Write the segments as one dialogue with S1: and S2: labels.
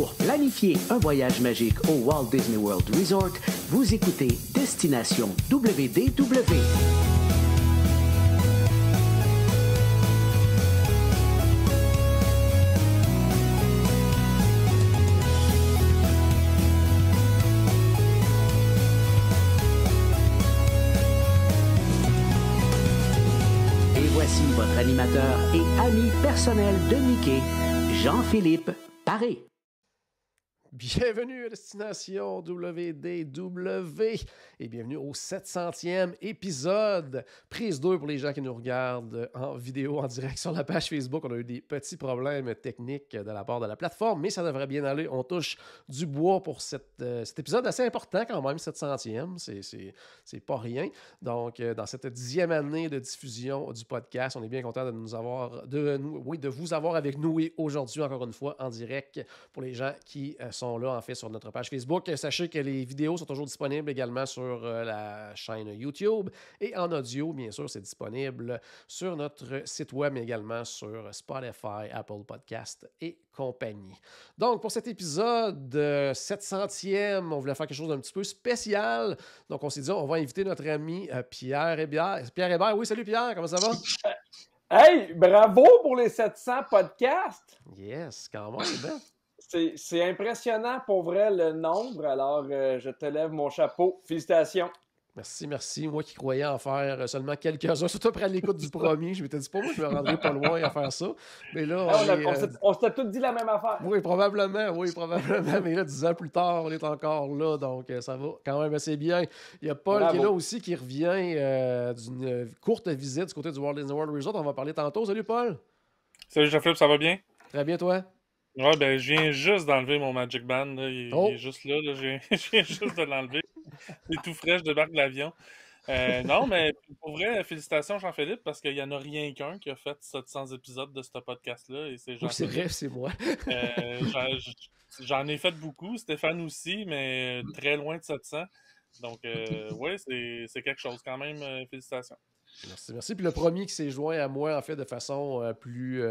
S1: Pour planifier un voyage magique au Walt Disney World Resort, vous écoutez Destination WDW. Et voici votre animateur et ami personnel de Mickey, Jean-Philippe Paré.
S2: Bienvenue à Destination WDW et bienvenue au 700e épisode. Prise 2 pour les gens qui nous regardent en vidéo, en direct sur la page Facebook. On a eu des petits problèmes techniques de la part de la plateforme, mais ça devrait bien aller. On touche du bois pour cet épisode assez important quand même, 700e. C'est pas rien. Donc, dans cette 10e année de diffusion du podcast, on est bien content de vous avoir avec nous et aujourd'hui, encore une fois, en direct pour les gens qui sont là, en fait, sur notre page Facebook. Sachez que les vidéos sont toujours disponibles également sur la chaîne YouTube et en audio, bien sûr, c'est disponible sur notre site web, mais également sur Spotify, Apple Podcast et compagnie. Donc, pour cet épisode 700e, on voulait faire quelque chose d'un petit peu spécial. Donc, on s'est dit, on va inviter notre ami Pierre Hébert. Pierre Hébert, oui, salut Pierre, comment ça va?
S3: Hey, bravo pour les 700 podcasts!
S2: Yes, quand même, hein?
S3: C'est impressionnant pour vrai le nombre, alors je te lève mon chapeau. Félicitations.
S2: Merci. Moi qui croyais en faire seulement quelques-uns, surtout après l'écoute du premier, je m'étais dit pas moi je me rendrais pas loin à faire ça. Mais là,
S3: on s'était tous dit la même affaire.
S2: Oui, probablement. Mais là, 10 ans plus tard, on est encore là, donc ça va quand même assez bien. Il y a Paul qui est là aussi, qui revient d'une courte visite du côté du Walt Disney World Resort. On va parler tantôt. Salut Paul.
S4: Salut Jean-Philippe, ça va bien?
S2: Très bien, toi?
S4: Ouais, ben je viens juste d'enlever mon Magic Band. Là. Il est juste là. Je viens juste de l'enlever. C'est tout frais, je débarque de l'avion. Non, mais pour vrai, félicitations Jean-Philippe, parce qu'il n'y en a rien qu'un qui a fait 700 épisodes de ce podcast-là. Et c'est
S2: oui, c'est vrai, c'est moi.
S4: J'en ai fait beaucoup, Stéphane aussi, mais très loin de 700. Donc, ouais, c'est quelque chose quand même. Félicitations.
S2: Merci. Puis le premier qui s'est joint à moi, en fait, de façon plus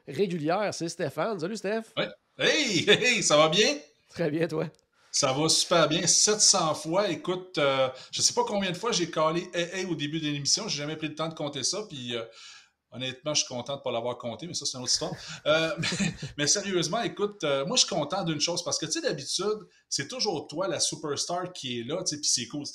S2: régulière, c'est Stéphane. Salut, Steph.
S5: Ouais. Hey, ça va bien?
S2: Très bien, toi.
S5: Ça va super bien. 700 fois. Écoute, je sais pas combien de fois j'ai calé hey au début de l'émission. J'ai jamais pris le temps de compter ça. Puis, honnêtement, je suis content de ne pas l'avoir compté, mais ça, c'est une autre histoire. mais sérieusement, écoute, moi, je suis content d'une chose parce que, tu sais, d'habitude, c'est toujours toi, la superstar, qui est là, tu sais, puis c'est cool,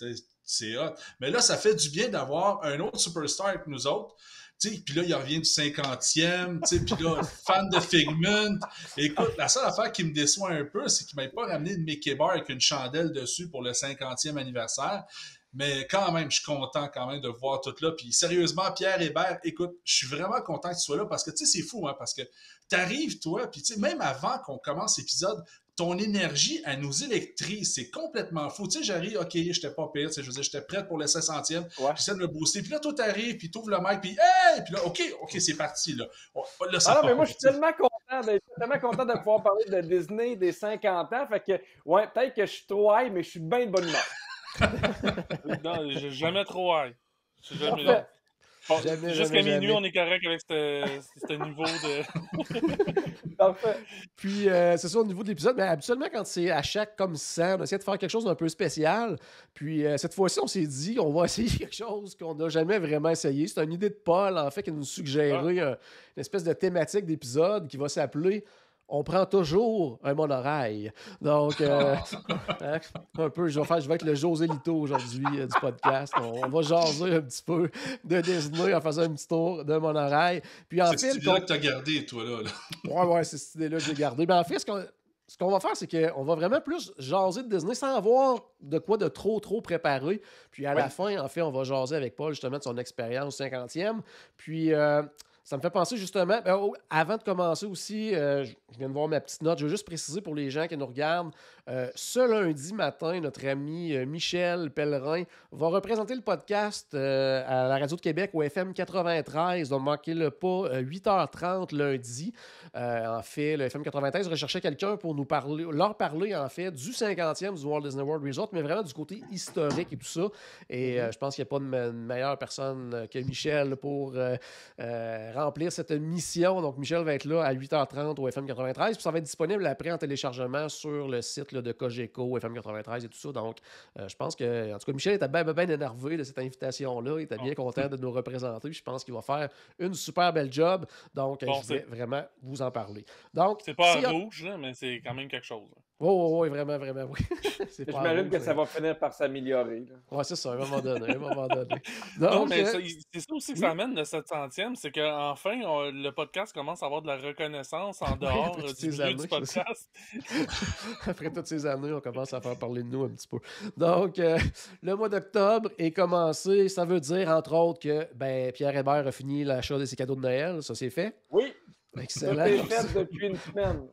S5: c'est hot. Mais là, ça fait du bien d'avoir un autre superstar avec nous autres. Puis là, il revient du 50e, puis là, fan de Figment. Écoute, la seule affaire qui me déçoit un peu, c'est qu'il ne m'ait pas ramené de Mickey Bar avec une chandelle dessus pour le 50e anniversaire. Mais quand même, je suis content quand même de voir tout là. Puis sérieusement, Pierre Hébert, écoute, je suis vraiment content que tu sois là parce que, tu sais, c'est fou, hein, parce que t'arrives, toi, puis tu sais, même avant qu'on commence l'épisode, ton énergie, elle nous électrise. C'est complètement fou. Tu sais, j'arrive, OK, j'étais pas pire. Je veux dire, j'étais prête pour le 500e. Ouais. J'essaie de me booster. Puis là, toi, t'arrives, puis t'ouvres le mic, puis hey! Puis là, OK, c'est parti, là.
S3: Là mais moi, je suis tellement content de pouvoir parler de Disney des 50 ans. Fait que, ouais, peut-être que je suis trop high, mais je suis bien de bonne humeur.
S4: Non, j'ai jamais trop high. Jamais. Bon, jusqu'à minuit, on est correct avec ce niveau de...
S2: Parfait. Puis, c'est ça au niveau de l'épisode. Mais habituellement, quand c'est à chaque comme ça, on essaie de faire quelque chose d'un peu spécial. Puis, cette fois-ci, on s'est dit on va essayer quelque chose qu'on n'a jamais vraiment essayé. C'est une idée de Paul, en fait, qui nous suggérait une espèce de thématique d'épisode qui va s'appeler on prend toujours un monorail. Donc, un peu, je vais être le José Lito aujourd'hui du podcast. On va jaser un petit peu de Disney en faisant un petit tour de monorail. Puis en
S5: fait, c'est cette idée-là que tu as gardé, toi, là.
S2: Ouais, c'est cette idée-là que j'ai gardée. Mais en fait, ce qu'on va faire, c'est qu'on va vraiment plus jaser de Disney sans avoir de quoi de trop préparé. Puis à la fin, en fait, on va jaser avec Paul justement de son expérience 50e. Puis... ça me fait penser justement, avant de commencer aussi, je viens de voir ma petite note, je veux juste préciser pour les gens qui nous regardent, ce lundi matin, notre ami Michel Pellerin va représenter le podcast à la Radio de Québec au FM 93, donc manquez-le pas, 8h30 lundi. En fait, le FM 93 recherchait quelqu'un pour leur parler en fait du 50e du Walt Disney World Resort, mais vraiment du côté historique et tout ça. Et je pense qu'il n'y a pas de meilleure personne que Michel pour remplir cette mission. Donc, Michel va être là à 8h30 au FM 93. Puis ça va être disponible après en téléchargement sur le site là, de Cogeco, FM 93 et tout ça. Donc, je pense que, en tout cas, Michel était bien énervé de cette invitation-là. Il était bien content de nous représenter. Puis je pense qu'il va faire une super belle job. Donc, je vais vraiment vous en parler. Donc,
S4: c'est pas rouge, là, mais c'est quand même quelque chose.
S2: Oui, vraiment, oui.
S3: J'imagine que ça va finir par s'améliorer.
S2: Oui, c'est ça, à un moment donné.
S4: Donc, non, mais c'est ça aussi que ça amène le 700e, c'est qu'enfin, le podcast commence à avoir de la reconnaissance en dehors du milieu du podcast.
S2: Après toutes ces années, on commence à faire parler de nous un petit peu. Donc, le mois d'octobre est commencé. Ça veut dire, entre autres, que Pierre Hébert a fini l'achat de ses cadeaux de Noël. Ça, c'est fait?
S3: Oui.
S2: Excellent.
S3: Ça c'est fait depuis une semaine.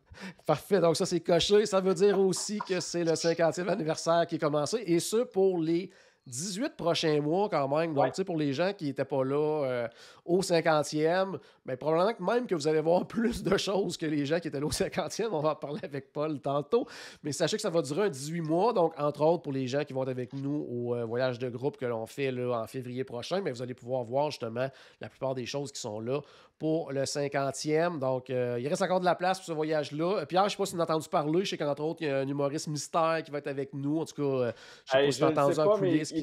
S2: Parfait. Donc, ça, c'est coché. Ça veut dire aussi que c'est le 50e anniversaire qui est commencé. Et ce, pour les 18 prochains mois quand même. Donc, tu sais, pour les gens qui n'étaient pas là au 50e, probablement que même que vous allez voir plus de choses que les gens qui étaient là au 50e. On va en parler avec Paul tantôt. Mais sachez que ça va durer un 18 mois. Donc, entre autres, pour les gens qui vont être avec nous au voyage de groupe que l'on fait là, en février prochain, vous allez pouvoir voir justement la plupart des choses qui sont là pour le 50e. Donc, il reste encore de la place pour ce voyage-là. Pierre, je ne sais pas si tu as entendu parler. Je sais qu'entre autres, il y a un humoriste mystère qui va être avec nous. En tout cas, je ne sais pas si tu as entendu en coulisses.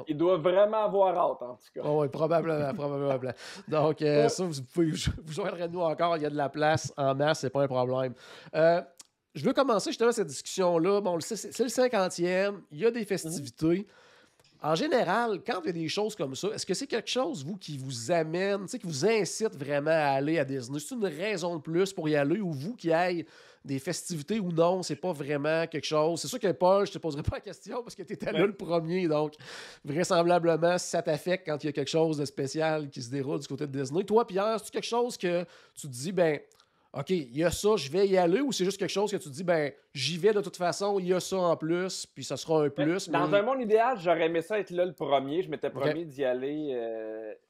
S3: Il doit vraiment avoir hâte, en tout cas.
S2: Oh, oui, probablement. Donc, ça, vous pouvez vous joindre nous encore. Il y a de la place en masse, c'est pas un problème. Je veux commencer justement cette discussion-là. Bon, c'est le 50e. Il y a des festivités. En général, quand il y a des choses comme ça, est-ce que c'est quelque chose, vous, qui vous amène, qui vous incite vraiment à aller à Disney? C'est une raison de plus pour y aller, ou vous qui aillez des festivités ou non, c'est pas vraiment quelque chose? C'est sûr que Paul, je te poserai pas la question parce que tu étais là le premier, donc vraisemblablement, ça t'affecte quand il y a quelque chose de spécial qui se déroule du côté de Disney. Toi, Pierre, c'est quelque chose que tu te dis, OK, il y a ça, je vais y aller, ou c'est juste quelque chose que tu te dis, j'y vais de toute façon, il y a ça en plus, puis ça sera un plus.
S3: Dans un monde idéal, j'aurais aimé ça être là le premier. Je m'étais promis d'y aller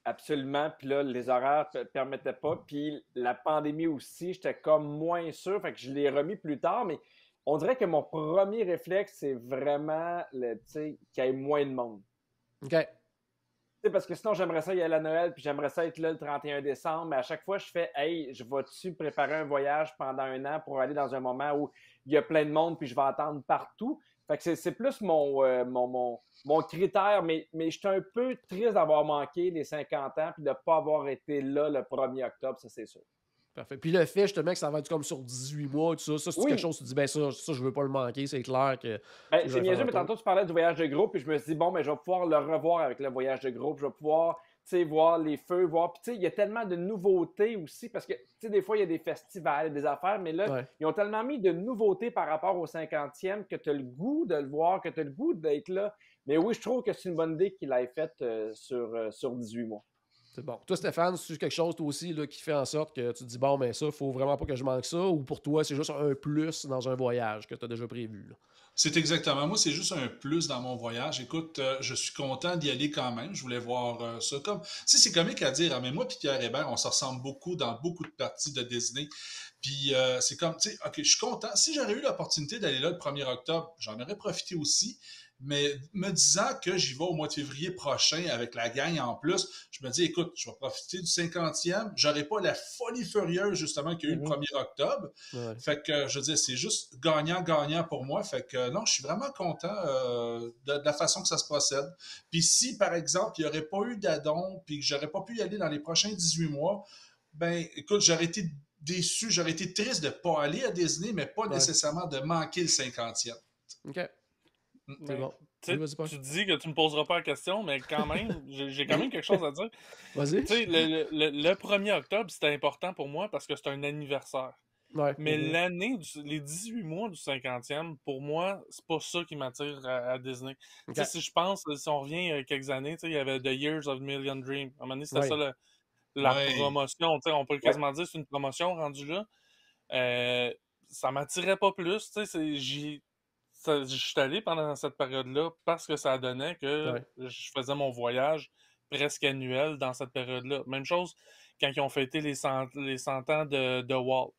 S3: absolument, puis là, les horaires ne permettaient pas. Puis la pandémie aussi, j'étais comme moins sûr, fait que je l'ai remis plus tard, mais on dirait que mon premier réflexe, c'est vraiment qu'il y ait moins de monde.
S2: OK.
S3: Parce que sinon, j'aimerais ça y aller à Noël, puis j'aimerais ça être là le 31 décembre, mais à chaque fois, je fais « Hey, je vais-tu préparer un voyage pendant un an pour aller dans un moment où il y a plein de monde, puis je vais attendre partout? » Fait que c'est plus mon critère, mais je suis un peu triste d'avoir manqué les 50 ans, puis de ne pas avoir été là le 1er octobre, ça c'est sûr.
S2: Parfait. Puis le fait justement que ça va être comme sur 18 mois et tout ça, c'est quelque chose, tu dis, ça, je veux pas le manquer, c'est clair que...
S3: c'est niaiseux, mais tantôt tu parlais du voyage de groupe, puis je me suis dit, je vais pouvoir le revoir avec le voyage de groupe, je vais pouvoir, voir les feux, voir... Puis il y a tellement de nouveautés aussi, parce que, des fois, il y a des festivals, des affaires, mais là, ils ont tellement mis de nouveautés par rapport au 50e que tu as le goût de le voir, que tu as le goût d'être là. Mais oui, je trouve que c'est une bonne idée qu'il l'ait faite sur 18 mois.
S2: C'est bon. Toi, Stéphane, c'est quelque chose, toi aussi, là, qui fait en sorte que tu te dis, ça, il faut vraiment pas que je manque ça, ou pour toi, c'est juste un plus dans un voyage que tu as déjà prévu? Là?
S5: C'est exactement. Moi, c'est juste un plus dans mon voyage. Écoute, je suis content d'y aller quand même. Je voulais voir ça comme... c'est comique à dire, mais moi et Pierre Hébert, on se ressemble beaucoup dans beaucoup de parties de Disney. Puis c'est comme, OK, je suis content. Si j'aurais eu l'opportunité d'aller là le 1er octobre, j'en aurais profité aussi. Mais me disant que j'y vais au mois de février prochain avec la gang en plus, je me dis, écoute, je vais profiter du 50e. J'aurai pas la folie furieuse, justement, qu'il y a eu le 1er octobre. Ouais. Fait que, je veux dire, c'est juste gagnant-gagnant pour moi. Fait que, non, je suis vraiment content de la façon que ça se procède. Puis si, par exemple, il n'y aurait pas eu d'addon, puis que j'aurais pas pu y aller dans les prochains 18 mois, écoute, j'aurais été déçu, j'aurais été triste de ne pas aller à Disney, mais pas nécessairement de manquer le 50e.
S2: OK. C'est bon.
S4: Tu dis que tu ne me poseras pas la question, mais quand même, j'ai quand même quelque chose à dire.
S2: Vas-y.
S4: Tu sais, le 1er octobre, c'était important pour moi parce que c'est un anniversaire.
S2: Ouais.
S4: Mais l'année, les 18 mois du 50e, pour moi, c'est pas ça qui m'attire à Disney. Okay. Si je pense, si on revient il y a quelques années, il y avait The Years of Million Dreams. À un moment donné, c'était ça la promotion. On peut quasiment dire que c'est une promotion rendue là. Ça m'attirait pas plus. Je suis allé pendant cette période-là parce que ça donnait que je faisais mon voyage presque annuel dans cette période-là. Même chose quand ils ont fêté les 100 ans de Walt.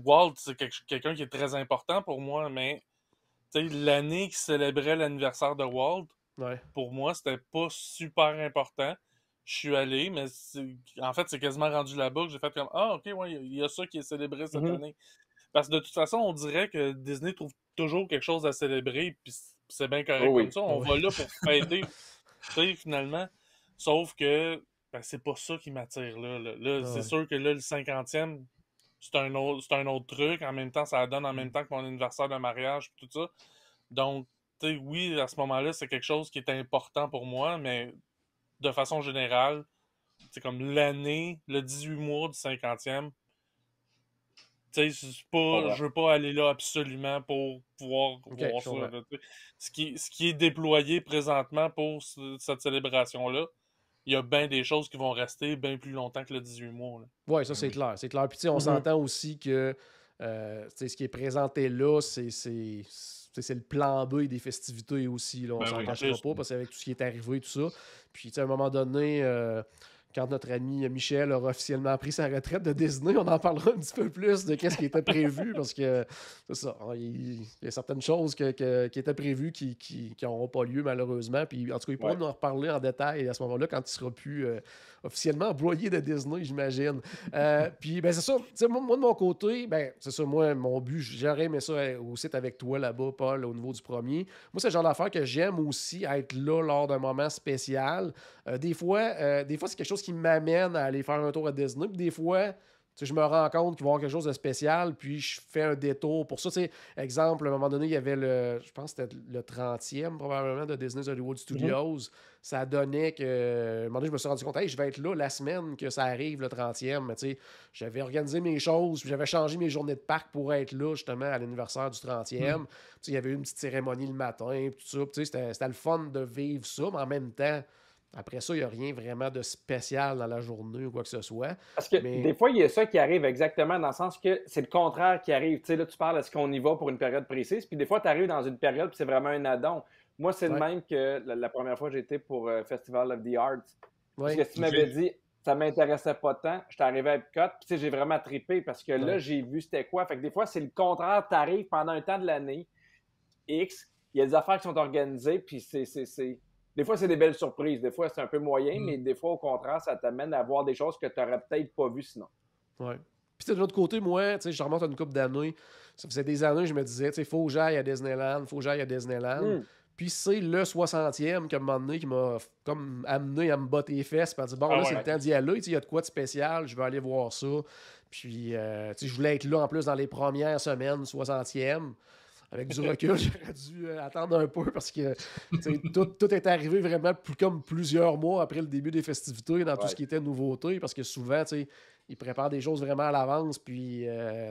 S4: Walt, c'est quelqu'un qui est très important pour moi, mais l'année qui célébrait l'anniversaire de Walt, pour moi, c'était pas super important. je suis allé, mais en fait, c'est quasiment rendu là-bas que j'ai fait comme « Ah, ok, ouais, il y a ça qui est célébré cette année. » Parce que de toute façon, on dirait que Disney trouve toujours quelque chose à célébrer, puis c'est bien correct comme ça. On va là pour fêter, tu sais, finalement. Sauf que c'est pas ça qui m'attire là. C'est sûr que là, le 50e, c'est un autre truc. En même temps, ça donne en même temps que mon anniversaire de mariage, tout ça. Donc, tu sais, oui, à ce moment-là, c'est quelque chose qui est important pour moi, mais de façon générale, c'est comme l'année, le 18 mois du 50e. Tu sais, je veux pas aller là absolument pour pouvoir voir ça. Là, ce qui est déployé présentement pour cette célébration-là, il y a bien des choses qui vont rester bien plus longtemps que le 18 mois.
S2: Oui, ça c'est clair. C'est clair. Puis tu sais, on s'entend aussi que ce qui est présenté là, c'est le plan B des festivités aussi. Là. On s'en cachera pas parce qu'avec tout ce qui est arrivé, tout ça. Puis tu sais, à un moment donné, quand notre ami Michel aura officiellement pris sa retraite de Disney, on en parlera un petit peu plus de ce qui était prévu parce que c'est ça. Il y a certaines choses qui étaient prévues qui n'auront pas lieu malheureusement. Puis en tout cas, il pourra nous en reparler en détail à ce moment-là quand il sera plus officiellement employé de Disney, j'imagine. Puis ben c'est ça. Moi de mon côté, ben c'est ça. Moi, mon but, j'aurais aimé ça aussi être avec toi là-bas, Paul, au niveau du premier. Moi, c'est le genre d'affaire que j'aime aussi être là lors d'un moment spécial. Des fois, c'est quelque chose qui m'amène à aller faire un tour à Disney. Puis des fois, je me rends compte qu'il va y avoir quelque chose de spécial, puis je fais un détour pour ça. Exemple, à un moment donné, il y avait je pense que c'était le 30e probablement de Disney's Hollywood Studios. Ça donnait que, à un moment donné, je me suis rendu compte, hey, je vais être là la semaine que ça arrive, le 30e. Mais j'avais organisé mes choses, puis j'avais changé mes journées de parc pour être là, justement, à l'anniversaire du 30e. Il y avait eu une petite cérémonie le matin, tout ça. C'était le fun de vivre ça, mais en même temps, après ça, il n'y a rien vraiment de spécial dans la journée ou quoi que ce soit.
S3: Parce que des fois, il y a ça qui arrive exactement dans le sens que c'est le contraire qui arrive. Tu sais, là, tu parles, est-ce qu'on y va pour une période précise? Puis des fois, tu arrives dans une période puis c'est vraiment un addon. Moi, c'est le même que la première fois que j'étais pour Festival of the Arts. Parce que si tu m'avais dit, ça m'intéressait pas tant, j'étais arrivé à Epcot, puis tu sais, j'ai vraiment trippé parce que là, j'ai vu c'était quoi. Fait que des fois, c'est le contraire. Tu arrives pendant un temps de l'année, X, il y a des affaires qui sont organisées, puis des fois, c'est des belles surprises. Des fois, c'est un peu moyen, mais des fois, au contraire, ça t'amène à voir des choses que tu n'aurais peut-être pas vues sinon.
S2: Ouais. Puis de l'autre côté, moi, je remonte à une couple d'années. Ça faisait des années, je me disais, il faut que j'aille à Disneyland, Puis c'est le 60e qu'à un moment donné qui m'a comme amené à me botter les fesses. Puis à dire, bon, là, c'est le temps d'y aller. Il y a de quoi de spécial, je vais aller voir ça. Puis, je voulais être là en plus dans les premières semaines, 60e. Avec du recul, j'aurais dû attendre un peu parce que tout est arrivé vraiment comme plusieurs mois après le début des festivités dans tout ce qui était nouveauté parce que souvent, ils préparent des choses vraiment à l'avance puis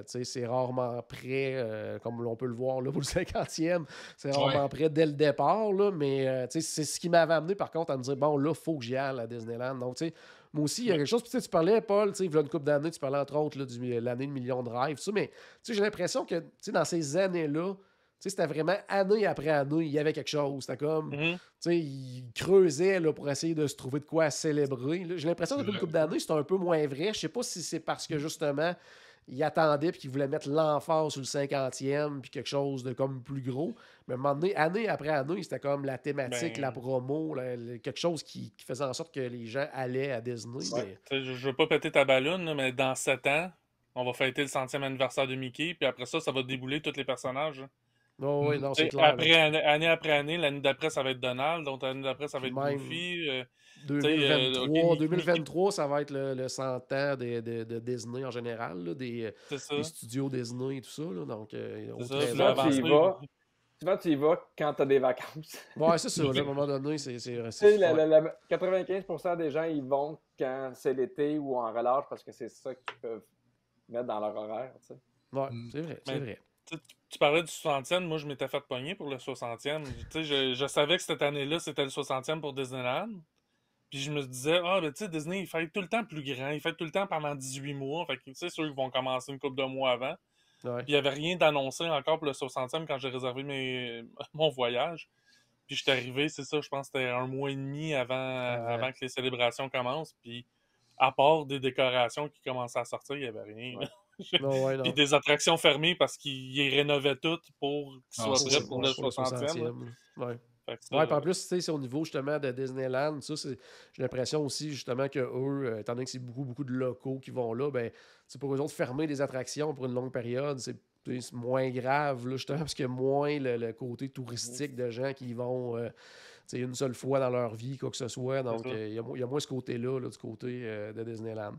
S2: c'est rarement prêt, comme on peut le voir là, pour le 50e, c'est rarement prêt dès le départ, là, mais c'est ce qui m'avait amené par contre à me dire, bon là, il faut que j'y aille à Disneyland. Donc, moi aussi, il y a quelque chose. Puis tu parlais, Paul, il y a une couple d'années, tu parlais entre autres là, de l'année de millions de rêves, mais j'ai l'impression que dans ces années-là, c'était vraiment année après année, il y avait quelque chose. C'était comme, ils creusaient là, pour essayer de se trouver de quoi célébrer. J'ai l'impression que depuis une couple d'années, c'est un peu moins vrai. Je sais pas si c'est parce que justement, ils attendaient et qu'ils voulaient mettre l'emphase sur le 50e puis quelque chose de comme plus gros. Mais à un moment donné, année après année, c'était comme la thématique, la promo, quelque chose qui faisait en sorte que les gens allaient à Disney. Mais...
S4: Je veux pas péter ta balloune, mais dans 7 ans, on va fêter le 100e anniversaire de Mickey, puis après ça va débouler tous les personnages.
S2: Oh, oui, non, c'est clair.
S4: Année après année, l'année d'après, ça va être Donald, donc l'année d'après, ça va être Goofy.
S2: 2023, ça va être le 100 ans de Disney en général, là, des studios Disney et tout ça. Là, donc,
S3: souvent, tu y vas quand tu as des vacances.
S2: Ouais, c'est ça. À un moment donné, c'est
S3: 95% des gens, ils vont quand c'est l'été ou en relâche parce que c'est ça qu'ils peuvent mettre dans leur horaire. Tu sais.
S2: Ouais, c'est vrai. C'est vrai.
S4: Tu parlais du 60e, moi je m'étais fait pogner pour le 60e. Je savais que cette année-là, c'était le 60e pour Disneyland. Puis je me disais, Disney, il fête tout le temps plus grand, il fête tout le temps pendant 18 mois. Fait que c'est sûr qu'ils vont commencer une couple de mois avant.
S2: Ouais.
S4: Puis il n'y avait rien d'annoncé encore pour le 60e quand j'ai réservé mon voyage. Puis je suis arrivé, c'est ça, je pense que c'était 1 mois et demi avant que les célébrations commencent. Puis à part des décorations qui commençaient à sortir, il n'y avait rien.
S2: Ouais.
S4: Puis des attractions fermées parce qu'ils rénovaient toutes pour qu'ils soient prêts pour le 60e.
S2: Ouais.
S4: Fait que ça,
S2: Ouais, puis en plus, tu sais, c'est au niveau justement de Disneyland, ça, j'ai l'impression aussi justement que eux, étant donné que c'est beaucoup de locaux qui vont là, ben, c'est pour eux autres fermer des attractions pour une longue période, c'est moins grave, là, justement, parce qu'il y a moins le côté touristique de gens qui y vont une seule fois dans leur vie, quoi que ce soit. Donc, il y a moins ce côté-là, là, du côté de Disneyland.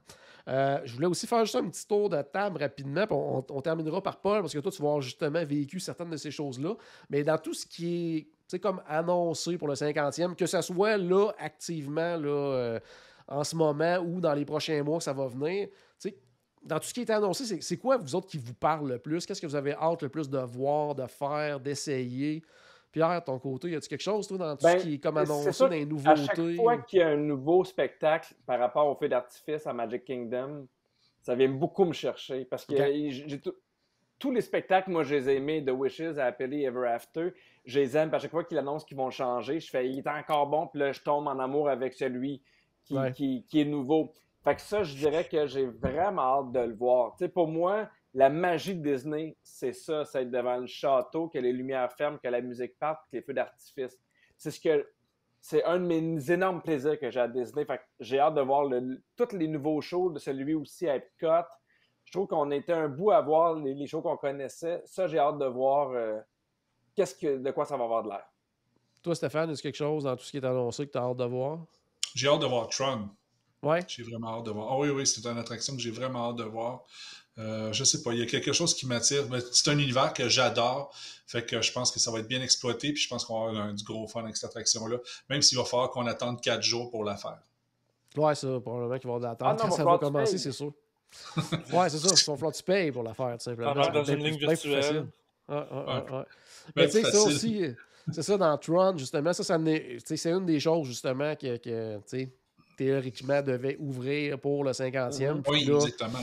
S2: Je voulais aussi faire juste un petit tour de table rapidement, puis on terminera par Paul, parce que toi, tu vas avoir justement vécu certaines de ces choses-là. Mais dans tout ce qui est comme annoncé pour le 50e, que ce soit là, activement, là, en ce moment ou dans les prochains mois que ça va venir, dans tout ce qui est annoncé, c'est quoi, vous autres, qui vous parle le plus? Qu'est-ce que vous avez hâte le plus de voir, de faire, d'essayer? Pierre, ton côté, y a-tu quelque chose, toi, dans tout ce qui est comme annoncé, dans les nouveautés?
S3: À chaque fois qu'il y a un nouveau spectacle par rapport au feu d'artifice à Magic Kingdom, ça vient beaucoup me chercher. Parce que tous les spectacles, moi, je les ai aimés, de Wishes à Happily Ever After. Je les aime. À chaque fois qu'ils annoncent qu'ils vont changer, je fais, il est encore bon, puis là, je tombe en amour avec celui qui est nouveau. Fait que ça, je dirais que j'ai vraiment hâte de le voir. Tu sais, pour moi, la magie de Disney, c'est ça, c'est être devant le château, que les lumières ferment, que la musique parte, que les feux d'artifice. C'est un de mes énormes plaisirs que j'ai à Disney. Fait que j'ai hâte de voir tous les nouveaux shows, de celui aussi à Epcot. Je trouve qu'on était un bout à voir les shows qu'on connaissait. Ça, j'ai hâte de voir de quoi ça va avoir de l'air.
S2: Toi, Stéphane, est-ce quelque chose dans tout ce qui est annoncé que tu as hâte de voir?
S5: J'ai hâte de voir Tron.
S2: Ouais.
S5: J'ai vraiment hâte de voir. Ah oui, c'est une attraction que j'ai vraiment hâte de voir. Je sais pas, il y a quelque chose qui m'attire. C'est un univers que j'adore. Fait que je pense que ça va être bien exploité. Puis je pense qu'on va avoir du gros fun avec cette attraction-là. Même s'il va falloir qu'on attende 4 jours pour la faire.
S2: Ouais, ça, probablement qu'ils vont attendre quand ça va commencer, c'est sûr. Ouais, c'est ça. Il va falloir que tu payes pour la faire, tout simplement.
S4: Dans une ligne virtuelle.
S2: Ouais. Mais tu sais, ça aussi, c'est ça dans Tron, justement. Ça c'est une des choses, justement, que tu sais, théoriquement, devait ouvrir pour le 50e.
S5: Oui,
S2: là,
S5: exactement.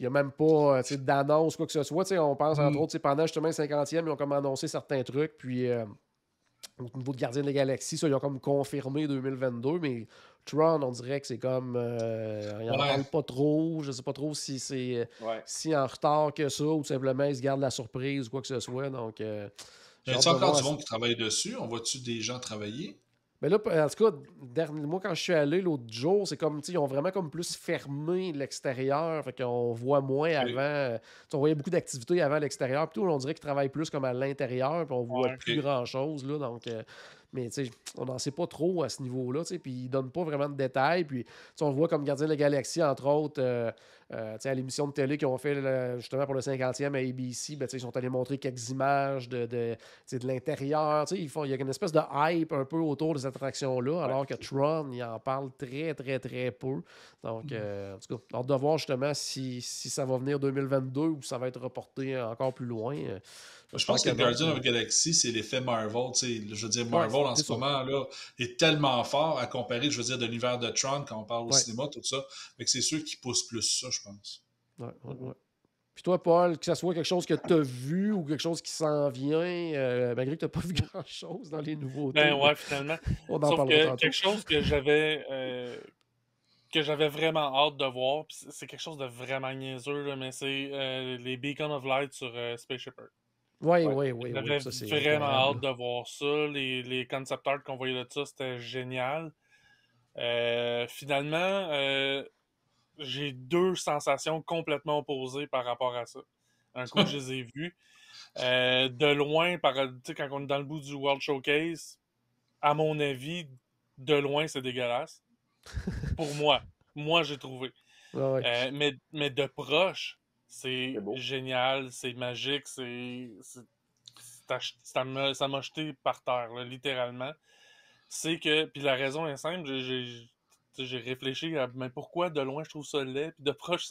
S2: Il n'y a même pas d'annonce, quoi que ce soit. On pense, entre autres, pendant justement le 50e, ils ont comme annoncé certains trucs. Puis, au niveau de Gardiens de la Galaxie, ça, ils ont comme confirmé 2022. Mais Tron, on dirait que c'est comme... ils n'en parlent pas trop. Je ne sais pas trop si c'est si en retard que ça ou tout simplement, ils se gardent la surprise ou quoi que ce soit. Donc,
S5: y a encore du monde qui travaille dessus? On voit-tu des gens travailler?
S2: Mais là, en tout cas, moi, quand je suis allé l'autre jour, c'est comme, ils ont vraiment comme plus fermé l'extérieur. Fait qu'on voit moins avant. On voyait beaucoup d'activités avant l'extérieur. Puis on dirait qu'ils travaillent plus comme à l'intérieur. Puis on voit plus grand-chose. Là, donc, mais on n'en sait pas trop à ce niveau-là. Puis ils ne donnent pas vraiment de détails. Puis on le voit comme Gardien de la Galaxie, entre autres, à l'émission de télé qu'ils ont fait justement pour le 50e à ABC. Ils sont allés montrer quelques images de l'intérieur. Il y a une espèce de hype un peu autour de cette attraction-là, alors que Tron, il en parle très, très, très peu. Donc, en tout cas, hâte de voir justement si ça va venir 2022 ou ça va être reporté encore plus loin.
S5: Je pense que Guardian of the Galaxy, c'est l'effet Marvel. Je veux dire, Marvel en ce moment là est tellement fort à comparer, je veux dire, de l'univers de Tron quand on parle au cinéma, tout ça. Fait que c'est sûr qui pousse plus ça, je pense.
S2: Ouais. Puis toi, Paul, que ce soit quelque chose que tu as vu ou quelque chose qui s'en vient, malgré que tu n'as pas vu grand-chose dans les nouveautés.
S4: Ben ouais, finalement.
S2: On en parlera tantôt.
S4: Quelque chose que j'avais vraiment hâte de voir, puis c'est quelque chose de vraiment niaiseux, là, mais c'est les Beacon of Light sur Spaceship Earth.
S2: Oui.
S4: J'avais vraiment hâte de voir ça. Les concept art qu'on voyait de ça, c'était génial. Finalement, j'ai deux sensations complètement opposées par rapport à ça. Un coup, je les ai vus. De loin, quand on est dans le bout du World Showcase, à mon avis, de loin, c'est dégueulasse. Pour moi. Moi, j'ai trouvé. Mais de proche, c'est génial, c'est magique, ça m'a jeté par terre, là, littéralement. C'est que, puis la raison est simple, j'ai réfléchi à mais pourquoi de loin je trouve ça laid, puis de proche,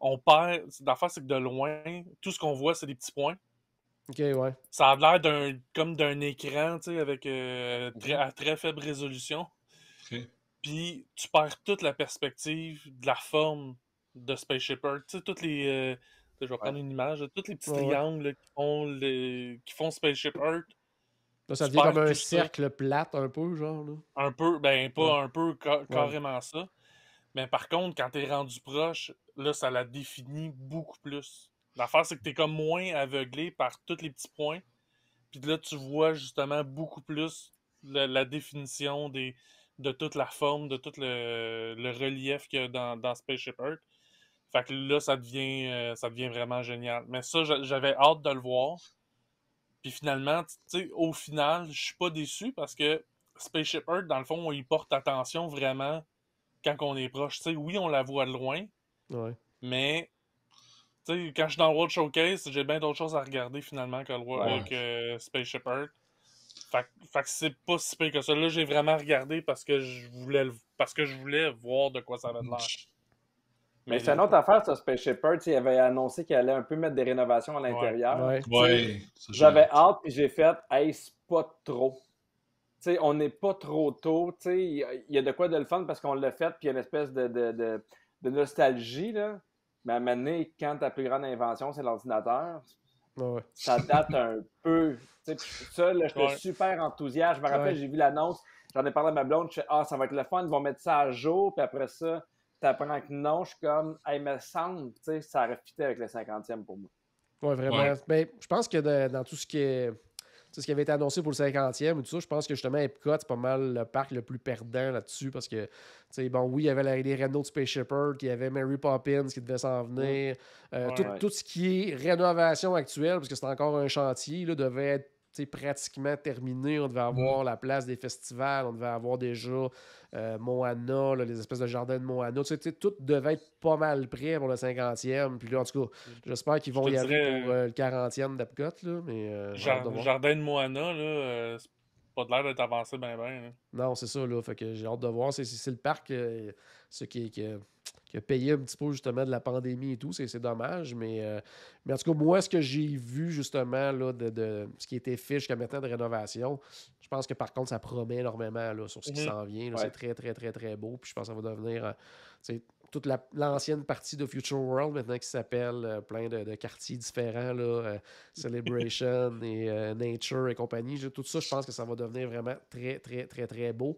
S4: on perd. L'affaire, c'est que de loin, tout ce qu'on voit, c'est des petits points.
S2: OK, ouais.
S4: Ça a l'air comme d'un écran, tu sais, avec à très faible résolution.
S5: Okay.
S4: Puis tu perds toute la perspective de la forme de Spaceship Earth. Tu sais, toutes les... je vais prendre une image. Tous les petits triangles qui font Spaceship Earth.
S2: Là, ça devient comme un cercle plat, un peu, genre. Là.
S4: Un peu, ben pas un peu, carrément ça. Mais par contre, quand t'es rendu proche, là, ça la définit beaucoup plus. L'affaire, c'est que t'es comme moins aveuglé par tous les petits points. Puis là, tu vois justement beaucoup plus la définition de toute la forme, de tout le relief qu'il y a dans Spaceship Earth. Fait que là, ça devient vraiment génial. Mais ça, j'avais hâte de le voir. Puis finalement, tu sais, au final, je suis pas déçu parce que Spaceship Earth, dans le fond, on y porte attention vraiment quand on est proche. Tu sais, oui, on la voit de loin, mais tu sais, quand je suis dans le World Showcase, j'ai bien d'autres choses à regarder finalement que Spaceship Earth. Fait que c'est pas si pire que ça. Là, j'ai vraiment regardé parce que je voulais voir de quoi ça avait l'air.
S3: Mais c'est une autre affaire, ça, Spaceship Earth. Il avait annoncé qu'il allait un peu mettre des rénovations à l'intérieur. J'avais hâte, puis j'ai fait « Hey, c'est pas trop. » T'sais, on n'est pas trop tôt. Il y a de quoi de le fun parce qu'on l'a fait, puis il y a une espèce de nostalgie. Là. Mais à un moment donné, quand ta plus grande invention, c'est l'ordinateur, ça date un peu. Ça, là, j'étais super enthousiaste. Je me rappelle, j'ai vu l'annonce, j'en ai parlé à ma blonde, je fais « Ah, ça va être le fun, ils vont mettre ça à jour. » Puis après ça, t'apprends que non, je suis comme, hey, me semble, tu sais, ça aurait fité avec le 50e pour moi.
S2: Oui, vraiment. Mais je pense que dans tout ce qui est. Ce qui avait été annoncé pour le 50e et tout ça, je pense que justement Epcot, c'est pas mal le parc le plus perdant là-dessus parce que, tu sais, bon, oui, il y avait les rénaux de Spaceship Earth, il y avait Mary Poppins qui devait s'en venir. Tout ce qui est rénovation actuelle, parce que c'est encore un chantier, là, devait être pratiquement terminé. On devait avoir la place des festivals, on devait avoir déjà Moana, là, les espèces de jardins de Moana. Tout devait être pas mal prêt pour le 50e. Puis là, en tout cas, j'espère qu'ils vont y aller pour le 40e d'Epcot.
S4: Jardin de Moana, là, c'est pas de l'air d'être avancé bien.
S2: Non, c'est ça. Là, fait que j'ai hâte de voir. C'est le parc qui a payé un petit peu justement de la pandémie et tout. C'est dommage. Mais en tout cas, moi, ce que j'ai vu justement là, de ce qui était fait jusqu'à maintenant de rénovation, je pense que par contre, ça promet énormément là, sur ce qui s'en vient. Là. C'est très, très, très, très beau. Puis je pense que ça va devenir toute l'ancienne partie de Future World maintenant qui s'appelle plein de quartiers différents, là, Celebration et Nature et compagnie. Tout ça, je pense que ça va devenir vraiment très, très, très, très beau.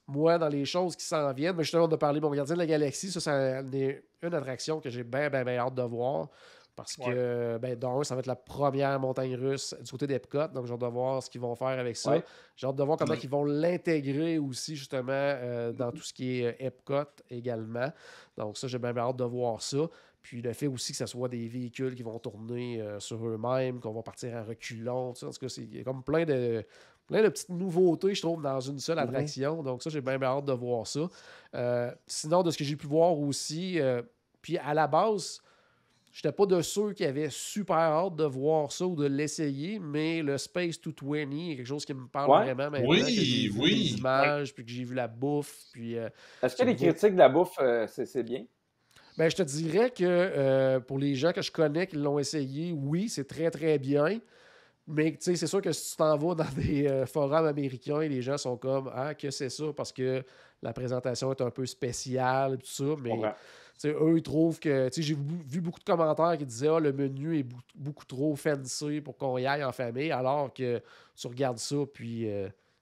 S2: Moi, dans les choses qui s'en viennent, mais justement, on a parlé de Mon Gardien de la Galaxie. Ça c'est une attraction que j'ai bien, bien, bien hâte de voir. Parce que, ça va être la première montagne russe du côté d'Epcot. Donc, j'ai hâte de voir ce qu'ils vont faire avec ça. J'ai hâte de voir comment ils vont l'intégrer aussi, justement, dans tout ce qui est Epcot également. Donc, ça, j'ai bien, bien hâte de voir ça. Puis, le fait aussi que ce soit des véhicules qui vont tourner sur eux-mêmes, qu'on va partir en reculant. En tout cas, il y a comme plein de petites nouveautés, je trouve, dans une seule attraction. Donc, ça, j'ai bien, bien hâte de voir ça. Sinon, de ce que j'ai pu voir aussi, puis à la base, j'étais pas de ceux qui avaient super hâte de voir ça ou de l'essayer, mais le Space 220 est quelque chose qui me parle vraiment maintenant. Que j'ai vu les images, puis que j'ai vu la bouffe. Puis,
S3: est-ce que les critiques de la bouffe, c'est bien?
S2: Ben, je te dirais que pour les gens que je connais qui l'ont essayé, oui, c'est très, très bien. Mais c'est sûr que si tu t'en vas dans des forums américains, les gens sont comme « Ah, que c'est ça? » Parce que la présentation est un peu spéciale, tout ça. Mais eux, ils trouvent que... J'ai vu beaucoup de commentaires qui disaient « Ah, le menu est beaucoup trop fancy pour qu'on y aille en famille. » Alors que tu regardes ça, puis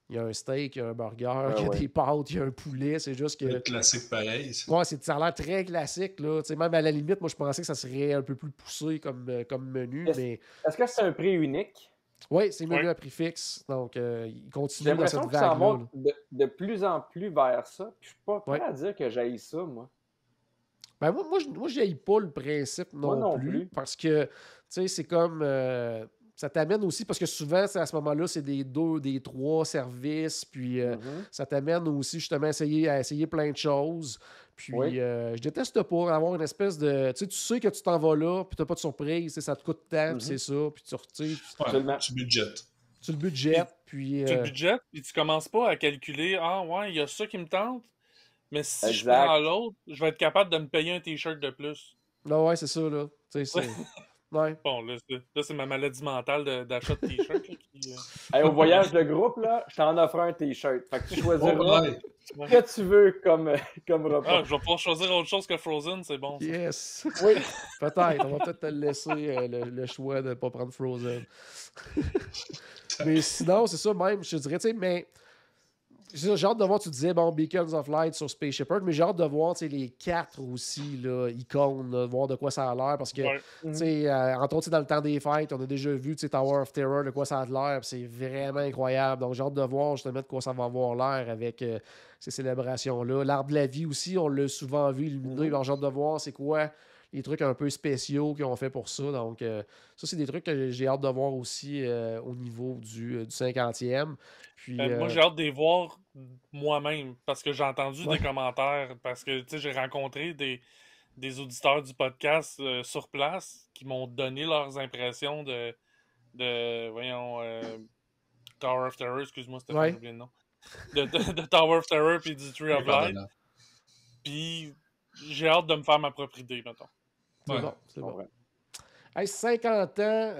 S2: il y a un steak, il y a un burger, il y a des pâtes, il y a un poulet. C'est juste que...
S5: Le classique pareil.
S2: Ouais, ça a l'air très classique. Là. Même à la limite, moi, je pensais que ça serait un peu plus poussé comme menu.
S3: Est-ce que c'est un prix unique?
S2: Oui, c'est menu à prix fixe. Donc, il continue dans cette vague-là.
S3: J'ai l'impression qu'ils s'en vont de plus en plus vers ça. Puis je suis pas prêt à dire que j'haïs ça, moi.
S2: Ben moi je n'haïs pas le principe non plus. Parce que, tu sais, c'est comme... ça t'amène aussi, parce que souvent, à ce moment-là, c'est des 2, des 3 services. Puis ça t'amène aussi, justement, à essayer plein de choses. Puis je déteste pas avoir une espèce de... Tu sais que tu t'en vas là, puis tu n'as pas de surprise. Ça te coûte tant, puis c'est ça. Puis tu retires.
S5: Tu budgettes.
S2: Tu le budgettes, puis...
S4: Tu le budgettes, puis tu commences pas à calculer « Ah ouais, il y a ça qui me tente. Mais si je prends l'autre, je vais être capable de me payer un T-shirt de plus. »
S2: Non, ouais, c'est ça, là. Ouais.
S4: Bon, là, c'est ma maladie mentale d'achat de T-shirt.
S3: Au voyage de groupe, là, je t'en offre un T-shirt. Fait que tu choisiras ce que tu veux comme repas.
S4: Ah, je vais pouvoir choisir autre chose que Frozen, c'est bon. Ça.
S2: Yes.
S3: Oui.
S2: Peut-être. On va peut-être te laisser le choix de ne pas prendre Frozen. Mais sinon, c'est ça même, je te dirais, tu sais, mais J'ai hâte de voir, tu disais, bon, Beacons of Light sur Spaceship Earth, mais j'ai hâte de voir les 4 aussi, là, icônes, là, voir de quoi ça a l'air, parce que, entre autres, dans le temps des fêtes, on a déjà vu Tower of Terror, de quoi ça a l'air, c'est vraiment incroyable. Donc, j'ai hâte de voir justement de quoi ça va avoir l'air avec ces célébrations-là. L'Arbre de la vie aussi, on l'a souvent vu illuminé, donc j'ai hâte de voir c'est quoi les trucs un peu spéciaux qu'ils ont fait pour ça. Donc, ça, c'est des trucs que j'ai hâte de voir aussi au niveau du 50e. Puis,
S4: moi, j'ai hâte de les voir moi-même parce que j'ai entendu des commentaires, parce que j'ai rencontré des auditeurs du podcast sur place qui m'ont donné leurs impressions de Tower of Terror, excuse-moi, Stéphane, j'ai oublié le nom. De Tower of Terror puis du Tree of Light. Puis j'ai hâte de me faire ma propre idée, mettons.
S2: C'est bon. Hey, 50 ans,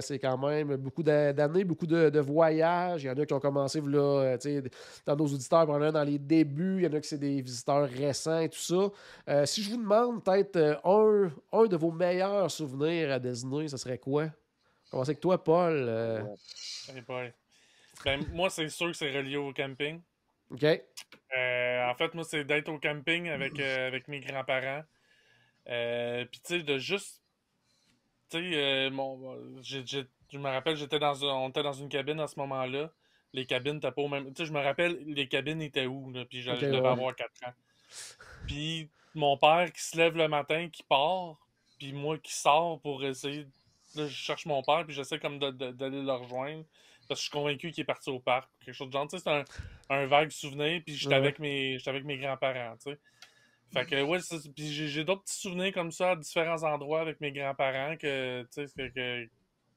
S2: c'est quand même beaucoup d'années, beaucoup de voyages. Il y en a qui ont commencé là, dans nos auditeurs, probablement dans les débuts. Il y en a qui c'est des visiteurs récents et tout ça. Si je vous demande peut-être un de vos meilleurs souvenirs à Disney, ce serait quoi? Commencer avec toi, Paul.
S4: Moi, c'est sûr que c'est relié au camping.
S2: OK.
S4: En fait, moi, c'est d'être au camping avec mes grands-parents. Puis, tu sais, de juste... Tu sais, je me rappelle, on était dans une cabine à ce moment-là. Les cabines n'étaient pas au même... Tu sais, je me rappelle, les cabines étaient où, là, puis je devais avoir 4 ans. Puis, mon père qui se lève le matin, qui part, puis moi qui sors pour essayer... Là, je cherche mon père, puis j'essaie comme d'aller le rejoindre, parce que je suis convaincu qu'il est parti au parc, quelque chose de genre. Tu sais, c'est un vague souvenir, puis j'étais avec mes grands-parents, tu sais. Fait que, ouais, puis j'ai d'autres petits souvenirs comme ça à différents endroits avec mes grands-parents que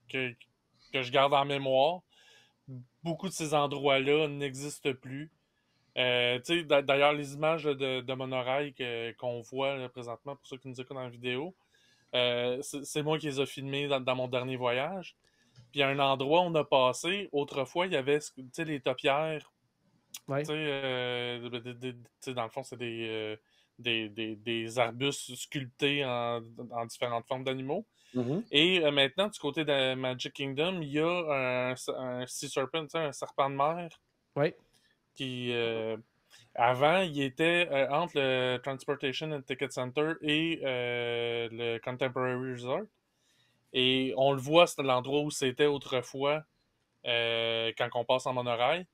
S4: je garde en mémoire. Beaucoup de ces endroits-là n'existent plus. D'ailleurs, les images de Monorail qu'on voit là, présentement, pour ceux qui nous écoutent en vidéo, c'est moi qui les ai filmés dans mon dernier voyage. Puis il y a un endroit où on a passé, autrefois, il y avait les topiaires.
S2: Ouais.
S4: Dans le fond, c'est des arbustes sculptés en différentes formes d'animaux.
S3: Mm-hmm.
S4: Et maintenant, du côté de Magic Kingdom, il y a un Sea Serpent, un serpent de mer.
S2: Oui.
S4: Qui, avant, il était entre le Transportation and Ticket Center et le Contemporary Resort. Et on le voit, c'était l'endroit où c'était autrefois quand on passe en monorail.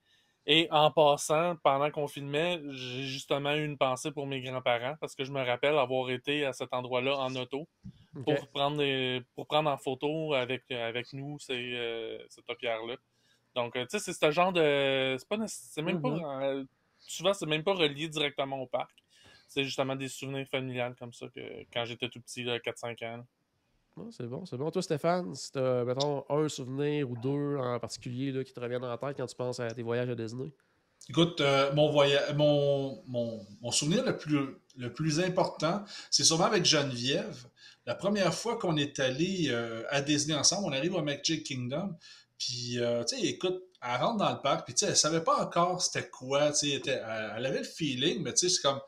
S4: Et en passant, pendant qu'on filmait, j'ai justement eu une pensée pour mes grands-parents parce que je me rappelle avoir été à cet endroit-là en auto pour prendre en photo avec nous cette topière-là. Donc, tu sais, c'est ce genre de... C'est même pas... souvent, c'est même pas relié directement au parc. C'est justement des souvenirs familiales comme ça que quand j'étais tout petit, 4-5 ans.
S2: Oh, c'est bon, c'est bon. Toi, Stéphane, si tu as, mettons, un souvenir ou deux en particulier là, qui te reviennent en tête quand tu penses à tes voyages à Disney?
S5: Écoute, mon souvenir le plus important, c'est sûrement avec Geneviève. La première fois qu'on est allé à Disney ensemble, on arrive au Magic Kingdom, puis, tu sais, écoute, elle rentre dans le parc, puis, tu sais, elle savait pas encore c'était quoi, tu sais, elle avait le feeling, mais, tu sais, c'est comme,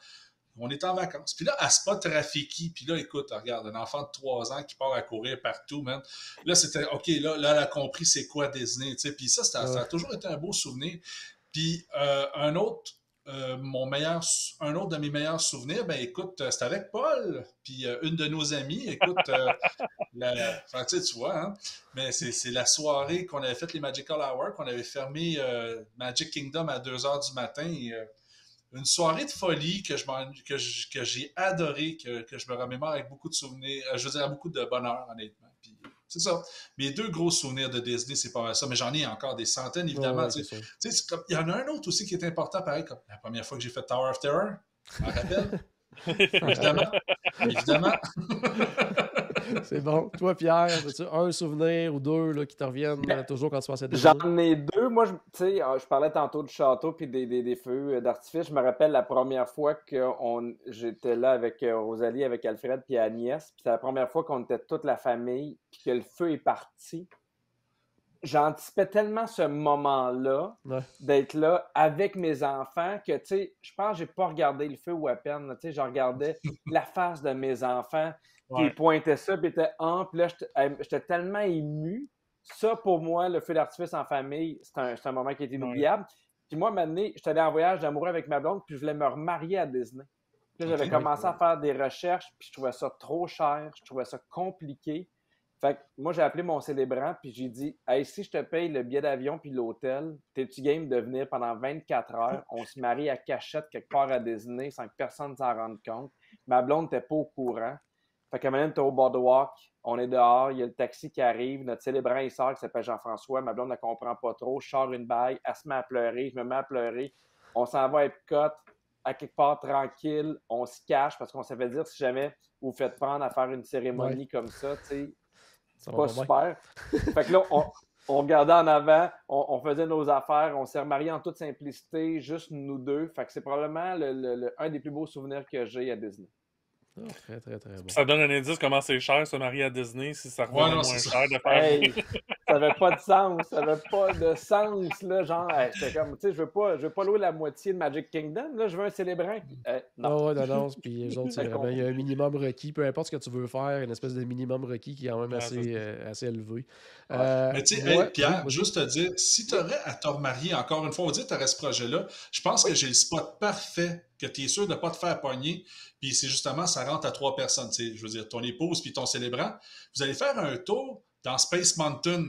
S5: on est en vacances. Puis là, elle spot Rafiki, puis là, écoute, regarde, un enfant de 3 ans qui part à courir partout, man. Là, c'était, OK, là, elle a compris c'est quoi Disney, tu sais, puis ça a toujours été un beau souvenir. Puis, un autre de mes meilleurs souvenirs, ben écoute, c'était avec Paul, puis une de nos amies, écoute, tu vois, hein, mais c'est la soirée qu'on avait fait les Magical Hour, qu'on avait fermé Magic Kingdom à 2h du matin, et, une soirée de folie que j'ai adoré, que je me remémore avec beaucoup de souvenirs, je veux dire, beaucoup de bonheur, honnêtement. Puis, c'est ça. Mes 2 gros souvenirs de Disney, c'est pas mal ça, mais j'en ai encore des centaines, évidemment. Il y en a un autre aussi qui est important, pareil, comme la première fois que j'ai fait Tower of Terror, je m'en rappelle. Évidemment.
S2: C'est bon. Toi, Pierre, as-tu un souvenir ou deux là, qui te reviennent toujours quand tu penses à Disney?
S3: J'en ai 2. Moi, je parlais tantôt du château puis des feux d'artifice. Je me rappelle la première fois que j'étais là avec Rosalie, avec Alfred puis Agnès. Puis c'est la première fois qu'on était toute la famille puis que le feu est parti. J'anticipais tellement ce moment-là d'être là avec mes enfants que, tu sais, je pense que j'ai pas regardé le feu ou à peine. Tu sais, je regardais la face de mes enfants qui pointaient ça, puis étaient puis là, j'étais tellement ému. Ça, pour moi, le feu d'artifice en famille, c'est un moment qui est inoubliable. Puis moi, maintenant, j'étais allé en voyage d'amoureux avec ma blonde, puis je voulais me remarier à Disney. Puis là, j'avais commencé à faire des recherches, puis je trouvais ça trop cher, je trouvais ça compliqué. Fait que moi, j'ai appelé mon célébrant, puis j'ai dit « Hey, si je te paye le billet d'avion puis l'hôtel, t'es-tu game de venir pendant 24 heures? On se marie à cachette quelque part à Disney sans que personne s'en rende compte. » Ma blonde n'était pas au courant. Fait que maintenant, t'es au boardwalk, on est dehors, il y a le taxi qui arrive, notre célébrant, il sort, qui s'appelle Jean-François. Ma blonde ne comprend pas trop. Je sors une bague, elle se met à pleurer, je me mets à pleurer. On s'en va à Epcot, à quelque part tranquille, on se cache parce qu'on s'est fait dire si jamais vous faites prendre à faire une cérémonie comme ça, tu sais, c'est pas super. Fait que là, on regardait en avant, on faisait nos affaires, on s'est remariés en toute simplicité, juste nous deux. Fait que c'est probablement un des plus beaux souvenirs que j'ai à Disney.
S2: Oh, très, très, très bon.
S4: Ça donne un indice comment c'est cher se marier à Disney si ça revient moins cher de faire.
S3: Hey, ça avait pas de sens, ça avait pas de sens, là, genre, c'était comme, tu sais, je veux pas louer la moitié de Magic Kingdom, là, je veux un célébrant.
S2: Non. Non, puis les autres, c'est vraiment, il y a un minimum requis, peu importe ce que tu veux faire, une espèce de minimum requis qui est quand même assez élevé.
S5: Mais tu sais, Pierre, juste te dire, si tu aurais à te remarier, encore une fois, on dit que tu aurais ce projet-là, je pense que j'ai le spot parfait, que tu es sûr de ne pas te faire pogner, puis c'est justement, ça rentre à 3 personnes, tu sais, je veux dire, ton épouse puis ton célébrant, vous allez faire un tour dans Space Mountain.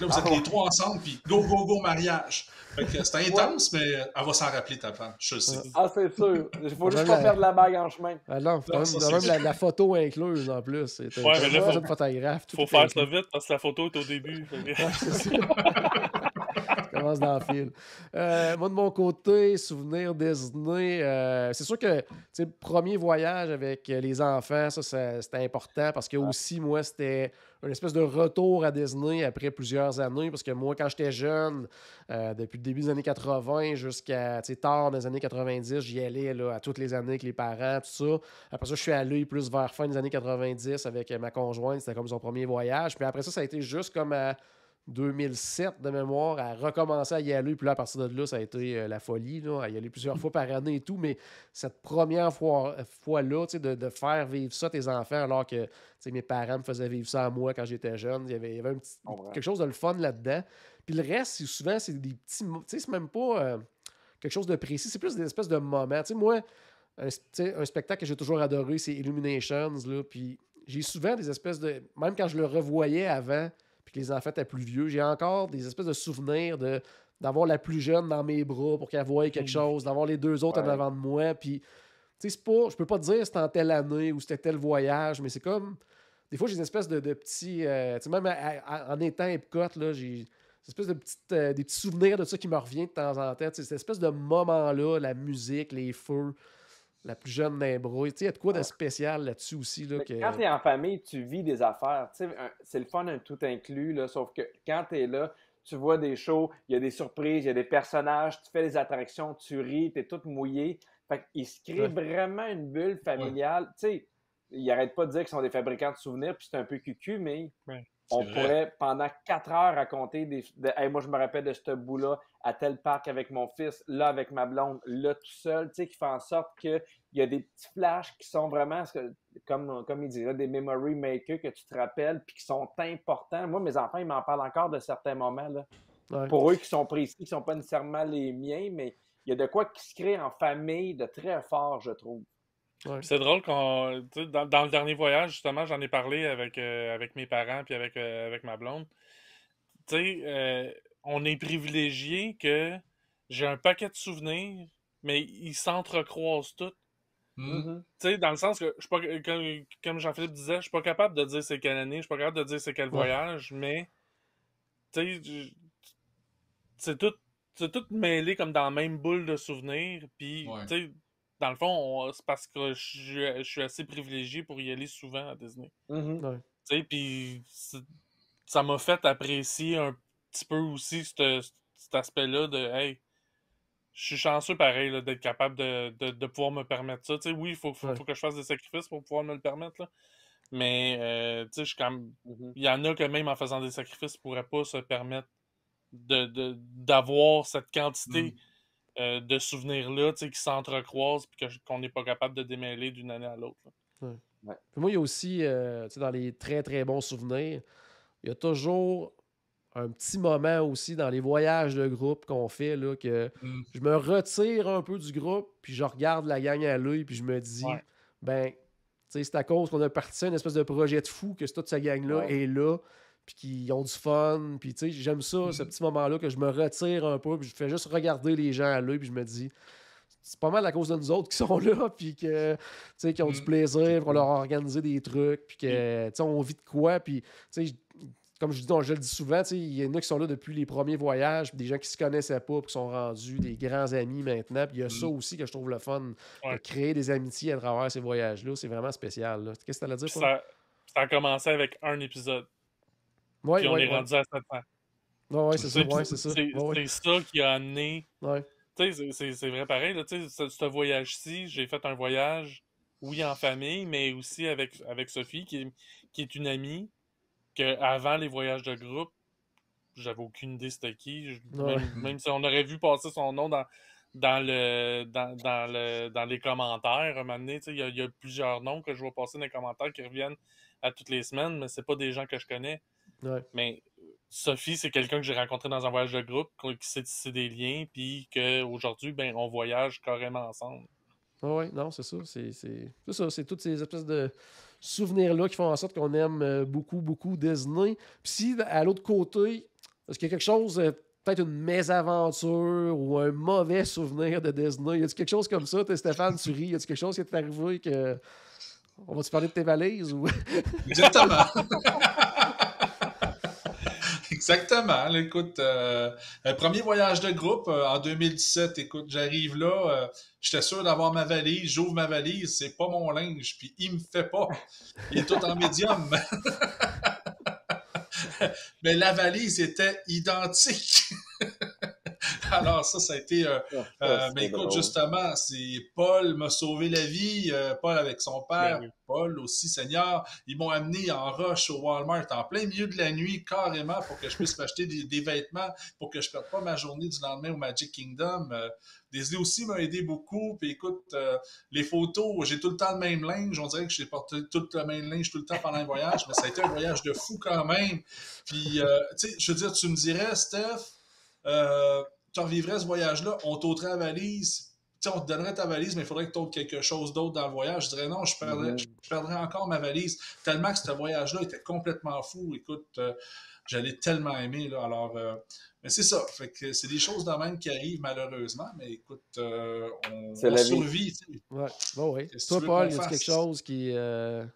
S5: Là, vous êtes les 3 ensemble, puis go, mariage. Fait que c'est intense, mais elle va s'en rappeler, ta femme, je le sais.
S3: Ah, c'est sûr. Il faut juste pas perdre la bague en chemin.
S2: Ah non, même la photo incluse en plus.
S4: Ouais, mais là,
S2: il
S4: faut faire ça vite parce que la photo est au début.
S2: Commence dans le fil. Moi, de mon côté, souvenir Disney, c'est sûr que le premier voyage avec les enfants, ça c'était important parce que aussi, moi, c'était une espèce de retour à Disney après plusieurs années. Parce que moi, quand j'étais jeune, depuis le début des années 80 jusqu'à tard dans les années 90, j'y allais là, à toutes les années avec les parents, tout ça. Après ça, je suis allé plus vers fin des années 90 avec ma conjointe. C'était comme son premier voyage. Puis après ça a été juste comme à 2007 de mémoire, à recommencer à y aller. Puis là, à partir de là, ça a été la folie, là, à y aller plusieurs fois par année et tout. Mais cette première fois-là, de faire vivre ça à tes enfants, alors que mes parents me faisaient vivre ça à moi quand j'étais jeune, il y avait quelque chose de le fun là-dedans. Puis le reste, souvent, c'est des petits... c'est même pas quelque chose de précis, c'est plus des espèces de moments. Moi, un spectacle que j'ai toujours adoré, c'est Illuminations. Là, puis j'ai souvent des espèces de... Même quand je le revoyais avant... puis que les enfants étaient plus vieux, j'ai encore des espèces de souvenirs d'avoir la plus jeune dans mes bras pour qu'elle voie quelque chose, d'avoir les deux autres en avant de moi. Puis, c'est pas, je peux pas te dire c'était en telle année ou c'était tel voyage, mais c'est comme. Des fois, j'ai une espèce de petits. Même en étant à Epcot, là, j'ai une espèce de des petits souvenirs de ça qui me revient de temps en temps. Cette espèce de moment-là, la musique, les feux. La plus jeune d'un bras. Il y a de quoi de spécial là-dessus aussi. Là,
S3: Quand tu es en famille, tu vis des affaires. C'est le fun, un tout inclus. Là, sauf que quand tu es là, tu vois des shows, il y a des surprises, il y a des personnages, tu fais des attractions, tu ris, tu es tout mouillé. Fait qu'il se crée vraiment une bulle familiale. Ils n'arrêtent pas de dire qu'ils sont des fabricants de souvenirs, puis c'est un peu cucu, mais on pourrait pendant 4 heures raconter hey, moi, je me rappelle de ce bout-là à tel parc avec mon fils, là avec ma blonde, là tout seul, qui fait en sorte qu'il y a des petits flashs qui sont vraiment, comme il dirait, des memory makers que tu te rappelles puis qui sont importants. Moi, mes enfants, ils m'en parlent encore de certains moments. Là. Ouais. Pour eux qui sont précis, qui ne sont pas nécessairement les miens, mais il y a de quoi qui se crée en famille de très fort, je trouve.
S4: Ouais. C'est drôle dans le dernier voyage, justement, j'en ai parlé avec mes parents puis avec ma blonde. On est privilégié que j'ai un paquet de souvenirs, mais ils s'entrecroisent tous. Mm-hmm. Dans le sens que, je suis pas, comme Jean-Philippe disait, je suis pas capable de dire c'est quelle année, je suis pas capable de dire c'est quel voyage, mais c'est tout mêlé comme dans la même boule de souvenirs, puis dans le fond, c'est parce que je suis assez privilégié pour y aller souvent à Disney. Mm-hmm. Puis ça m'a fait apprécier un petit peu aussi cet aspect-là de hey, je suis chanceux pareil là, d'être capable de pouvoir me permettre ça. Oui, il faut que je fasse des sacrifices pour pouvoir me le permettre. Là. Mais je suis comme. Il y en a que même en faisant des sacrifices ne pourraient pas se permettre d'avoir cette quantité de souvenirs-là qui s'entrecroisent et qu'on n'est pas capable de démêler d'une année à l'autre.
S2: Moi, il y a aussi, dans les très, très bons souvenirs, il y a toujours un petit moment aussi dans les voyages de groupe qu'on fait, là, que je me retire un peu du groupe, puis je regarde la gang à l'œil, puis je me dis, ben, tu sais, c'est à cause qu'on a parti une espèce de projet de fou que toute cette gang-là est là, puis qu'ils ont du fun, puis tu sais, j'aime ça, ce petit moment-là, que je me retire un peu, puis je fais juste regarder les gens à l'œil, puis je me dis, c'est pas mal à cause de nous autres qui sont là, puis que, tu sais, qui ont du plaisir, qu'on leur a organisé des trucs, puis que, tu sais, on vit de quoi, puis, tu sais, comme je le dis souvent, il y en a qui sont là depuis les premiers voyages, des gens qui se connaissaient pas, puis qui sont rendus des grands amis maintenant. Puis il y a ça aussi que je trouve le fun, de créer des amitiés à travers ces voyages-là. C'est vraiment spécial. Là. Qu'est-ce que tu allais dire, Paul?
S4: Ça a commencé avec un épisode. Puis on est rendu à 700.
S2: Oui, c'est ça.
S4: C'est ça qui a amené... Tu sais, c'est vrai pareil. Là, ce voyage-ci, j'ai fait un voyage, oui, en famille, mais aussi avec Sophie, qui est une amie. Qu'avant les voyages de groupe, j'avais aucune idée c'était qui. Même si on aurait vu passer son nom dans les commentaires, à un moment donné, il y a plusieurs noms que je vois passer dans les commentaires qui reviennent à toutes les semaines, mais c'est pas des gens que je connais. Mais Sophie, c'est quelqu'un que j'ai rencontré dans un voyage de groupe, qui s'est tissé des liens, puis qu'aujourd'hui, on voyage carrément ensemble.
S2: Oui, non, c'est ça. C'est ça. C'est toutes ces espèces de souvenirs-là qui font en sorte qu'on aime beaucoup, beaucoup Disney. Puis si, à l'autre côté, est-ce qu'il y a quelque chose, peut-être une mésaventure ou un mauvais souvenir de Disney? Y a-t-il quelque chose comme ça? Stéphane, tu ris. Y a-t-il quelque chose qui t'est arrivé que... On va-tu parler de tes valises? Ou...
S5: Exactement. Exactement. Là, écoute, premier voyage de groupe en 2017. Écoute, j'arrive là, j'étais sûr d'avoir ma valise. J'ouvre ma valise, c'est pas mon linge, puis il me fait pas. Il est tout en médium. Mais la valise était identique. Alors ça a été... mais écoute, justement, c'est Paul m'a sauvé la vie. Paul avec son père, Paul aussi, Seigneur. Ils m'ont amené en rush au Walmart en plein milieu de la nuit, carrément, pour que je puisse m'acheter des vêtements, pour que je ne perde pas ma journée du lendemain au Magic Kingdom. Disney aussi m'a aidé beaucoup. Puis écoute, les photos, j'ai tout le temps le même linge. On dirait que j'ai porté tout le même linge tout le temps pendant le voyage, mais ça a été un voyage de fou quand même. Puis, tu sais, je veux dire, tu me dirais, Steph, tu revivrais ce voyage-là, on t'ôterait la valise, t'sais, on te donnerait ta valise, mais il faudrait que tu ôtes quelque chose d'autre dans le voyage. Je dirais non, je perdrais encore ma valise, tellement que ce voyage-là était complètement fou. Écoute, j'allais tellement aimer. Là, alors, mais c'est ça. Fait que c'est des choses de même qui arrivent malheureusement, mais écoute, on survit.
S2: Ouais. Toi, Paul, y a quelque chose qui te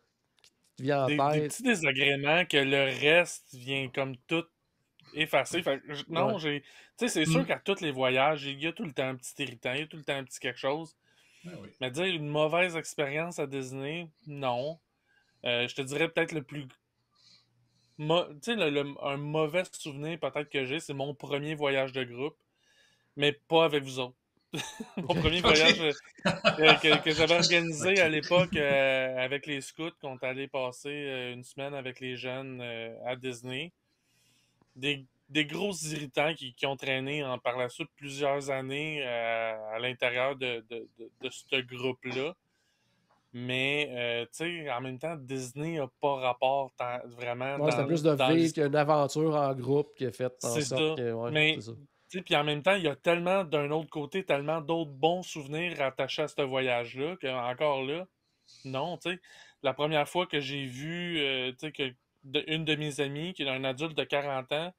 S2: vient en tête?
S4: Des petits désagréments que le reste vient comme tout effacé. Non, tu sais, c'est sûr qu'à tous les voyages, il y a tout le temps un petit irritant, il y a tout le temps un petit quelque chose. Mais dire une mauvaise expérience à Disney, non. Je te dirais peut-être le plus... Tu sais, un mauvais souvenir peut-être que j'ai, c'est mon premier voyage de groupe, mais pas avec vous autres. Mon premier voyage que j'avais organisé à l'époque avec les scouts, qu'on est allé passer une semaine avec les jeunes à Disney. Des gros irritants qui ont traîné par la suite plusieurs années à l'intérieur de ce groupe-là. Mais, tu sais, en même temps, Disney n'a pas rapport vraiment dans...
S2: C'était plus de vivre qu'une aventure en groupe qui a fait en sorte que...
S4: mais, tu sais, puis en même temps, il y a tellement, d'un autre côté, tellement d'autres bons souvenirs attachés à ce voyage-là, qu'encore là, non, tu sais. La première fois que j'ai vu, tu sais, une de mes amies, qui est un adulte de 40 ans,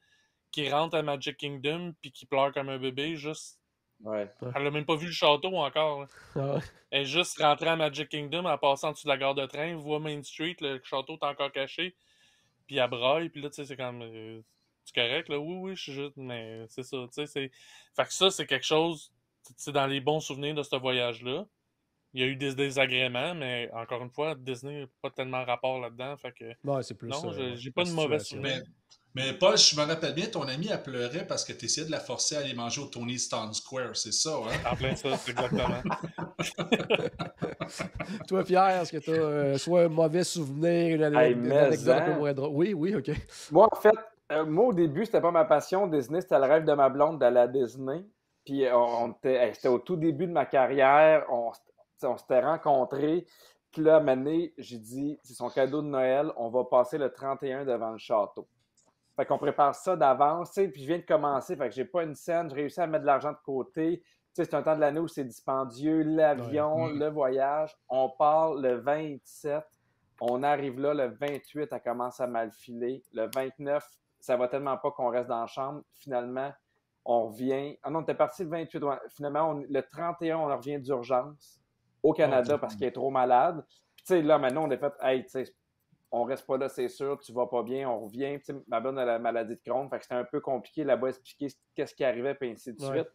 S4: qui rentre à Magic Kingdom puis qui pleure comme un bébé, juste... Elle a même pas vu le château encore. Elle est juste rentrée à Magic Kingdom, elle passe en dessous de la gare de train, voit Main Street, le château est encore caché, puis elle braille, puis là, tu sais, c'est comme... c'est correct, là? Oui, je suis juste... Mais c'est ça, tu sais, c'est... Fait que ça, c'est quelque chose... C'est dans les bons souvenirs de ce voyage-là. Il y a eu des désagréments, mais encore une fois, Disney n'a pas tellement rapport là-dedans, fait que...
S2: c'est plus...
S4: Non, j'ai pas de mauvais souvenirs.
S5: Mais Paul, je me rappelle bien, ton amie, elle pleurait parce que tu essayais de la forcer à aller manger au Tony's Town Square, c'est ça, hein?
S4: En plein ça, c'est exactement.
S2: Toi, Pierre, est-ce que tu as soit un mauvais souvenir, une anecdote un peu moins drôle? Oui, OK.
S3: Moi, en fait, moi, au début, c'était pas ma passion, Disney, c'était le rêve de ma blonde d'aller à Disney. Puis, c'était au tout début de ma carrière, on s'était rencontrés. Puis là, à un moment donné, j'ai dit, c'est son cadeau de Noël, on va passer le 31 devant le château. Fait qu'on prépare ça d'avance, tu sais, puis je viens de commencer, fait que j'ai pas une scène, j'ai réussi à mettre de l'argent de côté. Tu sais, c'est un temps de l'année où c'est dispendieux, l'avion, le voyage. On part le 27, on arrive là, le 28, elle commence à mal filer. Le 29, ça va tellement pas qu'on reste dans la chambre. Finalement, on revient. Ah non, on était parti le 28. Finalement, le 31, on revient d'urgence au Canada parce qu'elle est trop malade. Puis, tu sais, là, maintenant, on est fait, hey, tu sais, on reste pas là, c'est sûr, tu vas pas bien, on revient. Tu sais, ma blonde a la maladie de Crohn, fait que c'était un peu compliqué là-bas expliquer qu'est-ce qui arrivait, puis ainsi de suite.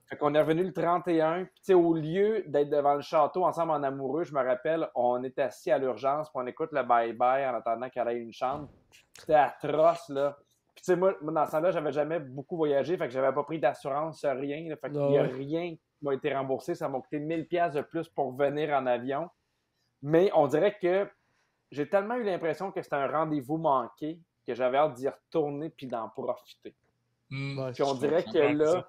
S3: Fait qu'on est revenu le 31, puis tu sais, au lieu d'être devant le château ensemble en amoureux, je me rappelle, on est assis à l'urgence, puis on écoute le bye-bye en attendant qu'elle ait une chambre. C'était atroce, là. Puis tu sais, moi, dans ce temps-là, j'avais jamais beaucoup voyagé, fait que j'avais pas pris d'assurance, rien. Là, fait qu'il y a rien qui m'a été remboursé. Ça m'a coûté 1000$ de plus pour venir en avion. Mais on dirait que j'ai tellement eu l'impression que c'était un rendez-vous manqué que j'avais hâte d'y retourner puis d'en profiter. Puis on dirait que là,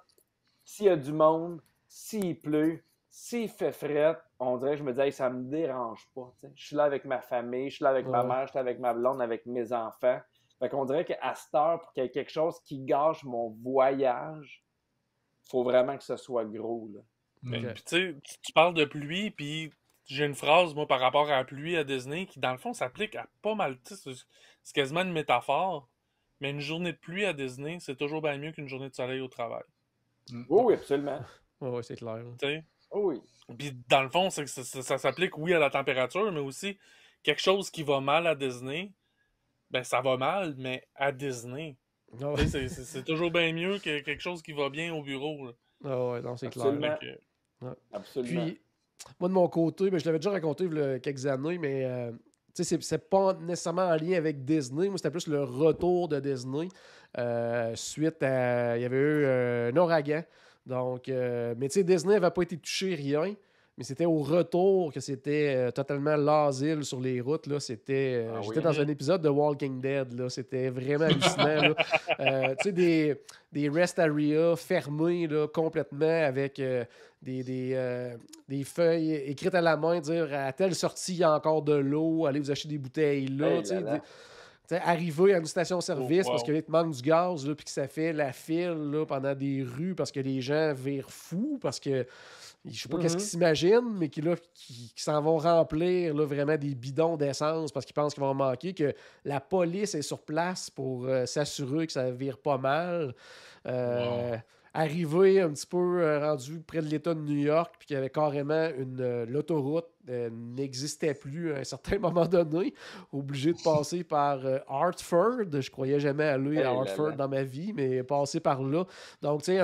S3: s'il y a du monde, s'il pleut, s'il fait fret, on dirait que je me dis, hey, ça me dérange pas. T'sais. Je suis là avec ma famille, je suis là avec ma mère, je suis là avec ma blonde, avec mes enfants. Fait qu'on dirait qu'à cette heure, pour qu'il y ait quelque chose qui gâche mon voyage, il faut vraiment que ce soit gros. Là.
S4: Puis tu sais, tu parles de pluie, puis j'ai une phrase, moi, par rapport à la pluie à Disney, qui, dans le fond, s'applique à pas mal. C'est quasiment une métaphore, mais une journée de pluie à Disney, c'est toujours bien mieux qu'une journée de soleil au travail.
S3: Oui, absolument.
S2: Oui, c'est clair.
S3: Oui.
S4: Puis, dans le fond, ça s'applique, oui, à la température, mais aussi quelque chose qui va mal à Disney, ben, ça va mal, mais à Disney. C'est toujours bien mieux que quelque chose qui va bien au bureau. Là.
S2: Oui, non, c'est
S3: absolument.
S2: clair.
S3: Absolument.
S2: Puis, moi, de mon côté, je l'avais déjà raconté il y a quelques années, mais c'est pas nécessairement en lien avec Disney. Moi, c'était plus le retour de Disney. Suite à. Il y avait eu un ouragan. Donc, mais tu sais, Disney n'avait pas été touché, rien. Mais c'était au retour que c'était totalement l'asile sur les routes. Là. J'étais dans un épisode de Walking Dead. Là. C'était vraiment hallucinant. Tu sais, des rest areas fermés là, complètement avec des feuilles écrites à la main, dire à telle sortie, il y a encore de l'eau, allez vous acheter des bouteilles là. Arriver à une station-service parce qu'il te manque du gaz, puis que ça fait la file là, pendant des rues parce que les gens virent fous, parce que je sais pas qu'est-ce qu'ils s'imaginent, mais qui s'en vont remplir là, vraiment des bidons d'essence parce qu'ils pensent qu'ils vont en manquer, que la police est sur place pour s'assurer que ça vire pas mal. Arrivé un petit peu rendu près de l'État de New York, puis qu'il y avait carrément l'autoroute n'existait plus à un certain moment donné, obligé de passer par Hartford. Je croyais jamais aller à Hartford dans ma vie, mais passer par là. Donc, tu sais,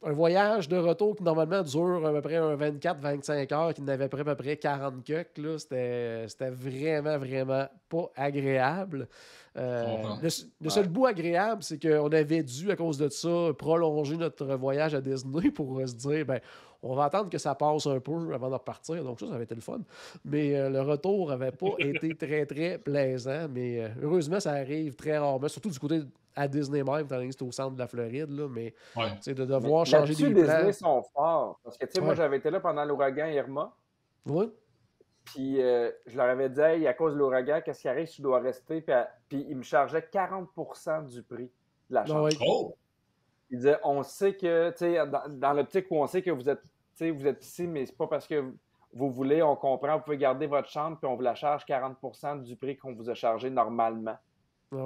S2: un voyage de retour qui normalement dure à peu près 24-25 heures, qui n'avait à peu près 40 cucks, là, c'était vraiment, vraiment pas agréable. Le seul bout agréable, c'est qu'on avait dû, à cause de ça, prolonger notre voyage à Disney pour se dire, ben, on va attendre que ça passe un peu avant de repartir. Donc ça avait été le fun. Mais le retour n'avait pas été très, très plaisant. Mais heureusement, ça arrive très rarement, surtout du côté à Disney même, étant donné que c'est au centre de la Floride. Là, mais de devoir changer des plans.
S3: Disney sont forts. Parce que, tu sais, moi, j'avais été là pendant l'ouragan Irma.
S2: Oui.
S3: Puis je leur avais dit, hey, à cause de l'ouragan, qu'est-ce qui arrive si je dois rester? Puis ils me chargeaient 40% du prix de la chambre. Ils disaient, on sait que, tu sais, dans l'optique où on sait que vous êtes ici, mais c'est pas parce que vous voulez, on comprend, vous pouvez garder votre chambre, puis on vous la charge 40% du prix qu'on vous a chargé normalement.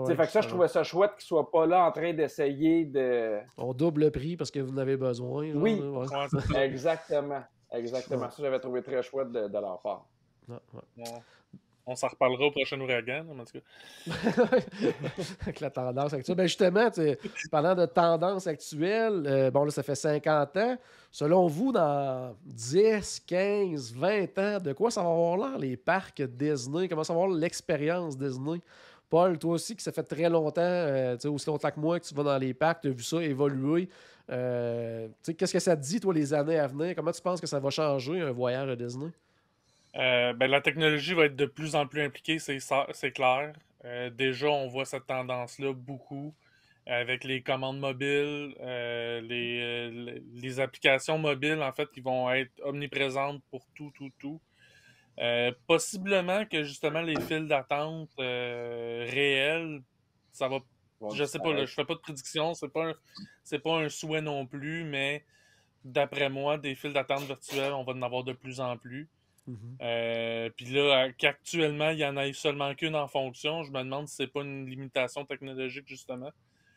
S3: Fait que ça, je trouvais ça chouette qu'ils ne soient pas là en train d'essayer de...
S2: On double le prix parce que vous en avez besoin. Genre,
S3: oui, exactement. Ça, j'avais trouvé très chouette de leur part.
S4: On s'en reparlera au prochain ouragan, en tout cas.
S2: Avec la tendance actuelle. Ben justement, parlant de tendance actuelle, bon là, ça fait 50 ans. Selon vous, dans 10, 15, 20 ans, de quoi ça va avoir l'air, les parcs Disney? Comment ça va avoir l'expérience Disney? Paul, toi aussi, que ça fait très longtemps, aussi longtemps que moi, que tu vas dans les parcs, tu as vu ça évoluer. Qu'est-ce que ça te dit, toi, les années à venir? Comment tu penses que ça va changer un voyage à Disney?
S4: La technologie va être de plus en plus impliquée, c'est clair. Déjà, on voit cette tendance-là beaucoup avec les commandes mobiles, les applications mobiles, en fait, qui vont être omniprésentes pour tout. Possiblement que, justement, les files d'attente réelles ça va. Je sais pas, là, je fais pas de prédiction, c'est pas un souhait non plus, mais d'après moi, des files d'attente virtuelles, on va en avoir de plus en plus. Puis là, qu'actuellement, il y en a seulement qu'une en fonction, je me demande si c'est pas une limitation technologique, justement.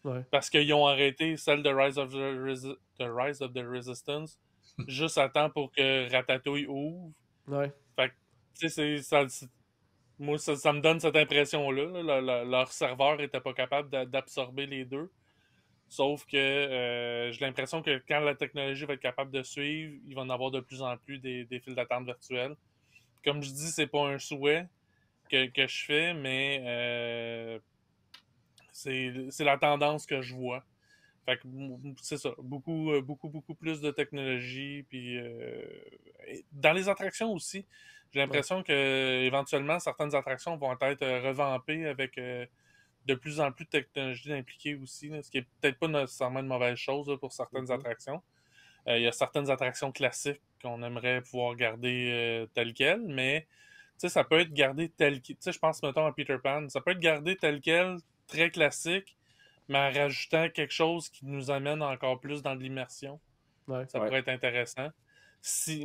S2: Ouais.
S4: Parce qu'ils ont arrêté celle de Rise of the Resistance juste à temps pour que Ratatouille ouvre.
S2: Ouais.
S4: Fait que, tu sais, moi, ça me donne cette impression-là. Leur serveur n'était pas capable d'absorber les deux. Sauf que j'ai l'impression que quand la technologie va être capable de suivre, il va en avoir de plus en plus des files d'attente virtuelles. Comme je dis, c'est pas un souhait que je fais, mais c'est la tendance que je vois. Fait que c'est ça, beaucoup plus de technologie. Puis dans les attractions aussi, j'ai l'impression que éventuellement certaines attractions vont être revampées avec de plus en plus de technologies impliquées aussi, là, ce qui est peut-être pas nécessairement une mauvaise chose là, pour certaines attractions. Il y a certaines attractions classiques qu'on aimerait pouvoir garder telles quelles, mais ça peut être gardé tel quel. Je pense, mettons, à Peter Pan, ça peut être gardé tel quel, très classique, mais en rajoutant quelque chose qui nous amène encore plus dans de l'immersion.
S2: Ouais.
S4: Ça pourrait être intéressant.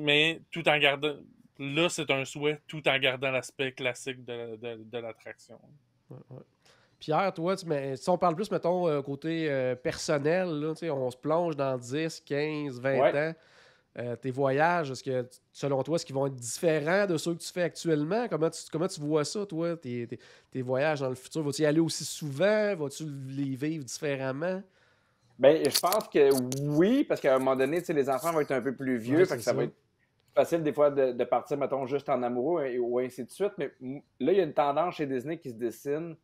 S4: Mais tout en gardant... Là, c'est un souhait, tout en gardant l'aspect classique de l'attraction.
S2: Ouais. Pierre, toi, si on parle plus, mettons, côté personnel, là, on se plonge dans 10, 15, 20 ans. Tes voyages, est-ce que, selon toi, est-ce qu'ils vont être différents de ceux que tu fais actuellement? Comment tu vois ça, toi, tes voyages dans le futur? Vas-tu y aller aussi souvent? Vas-tu les vivre différemment?
S3: Ben, je pense que oui, parce qu'à un moment donné, les enfants vont être un peu plus vieux, fait que ça va être facile des fois de partir, mettons, juste en amoureux ou ainsi de suite. Mais là, il y a une tendance chez Disney qui se dessine,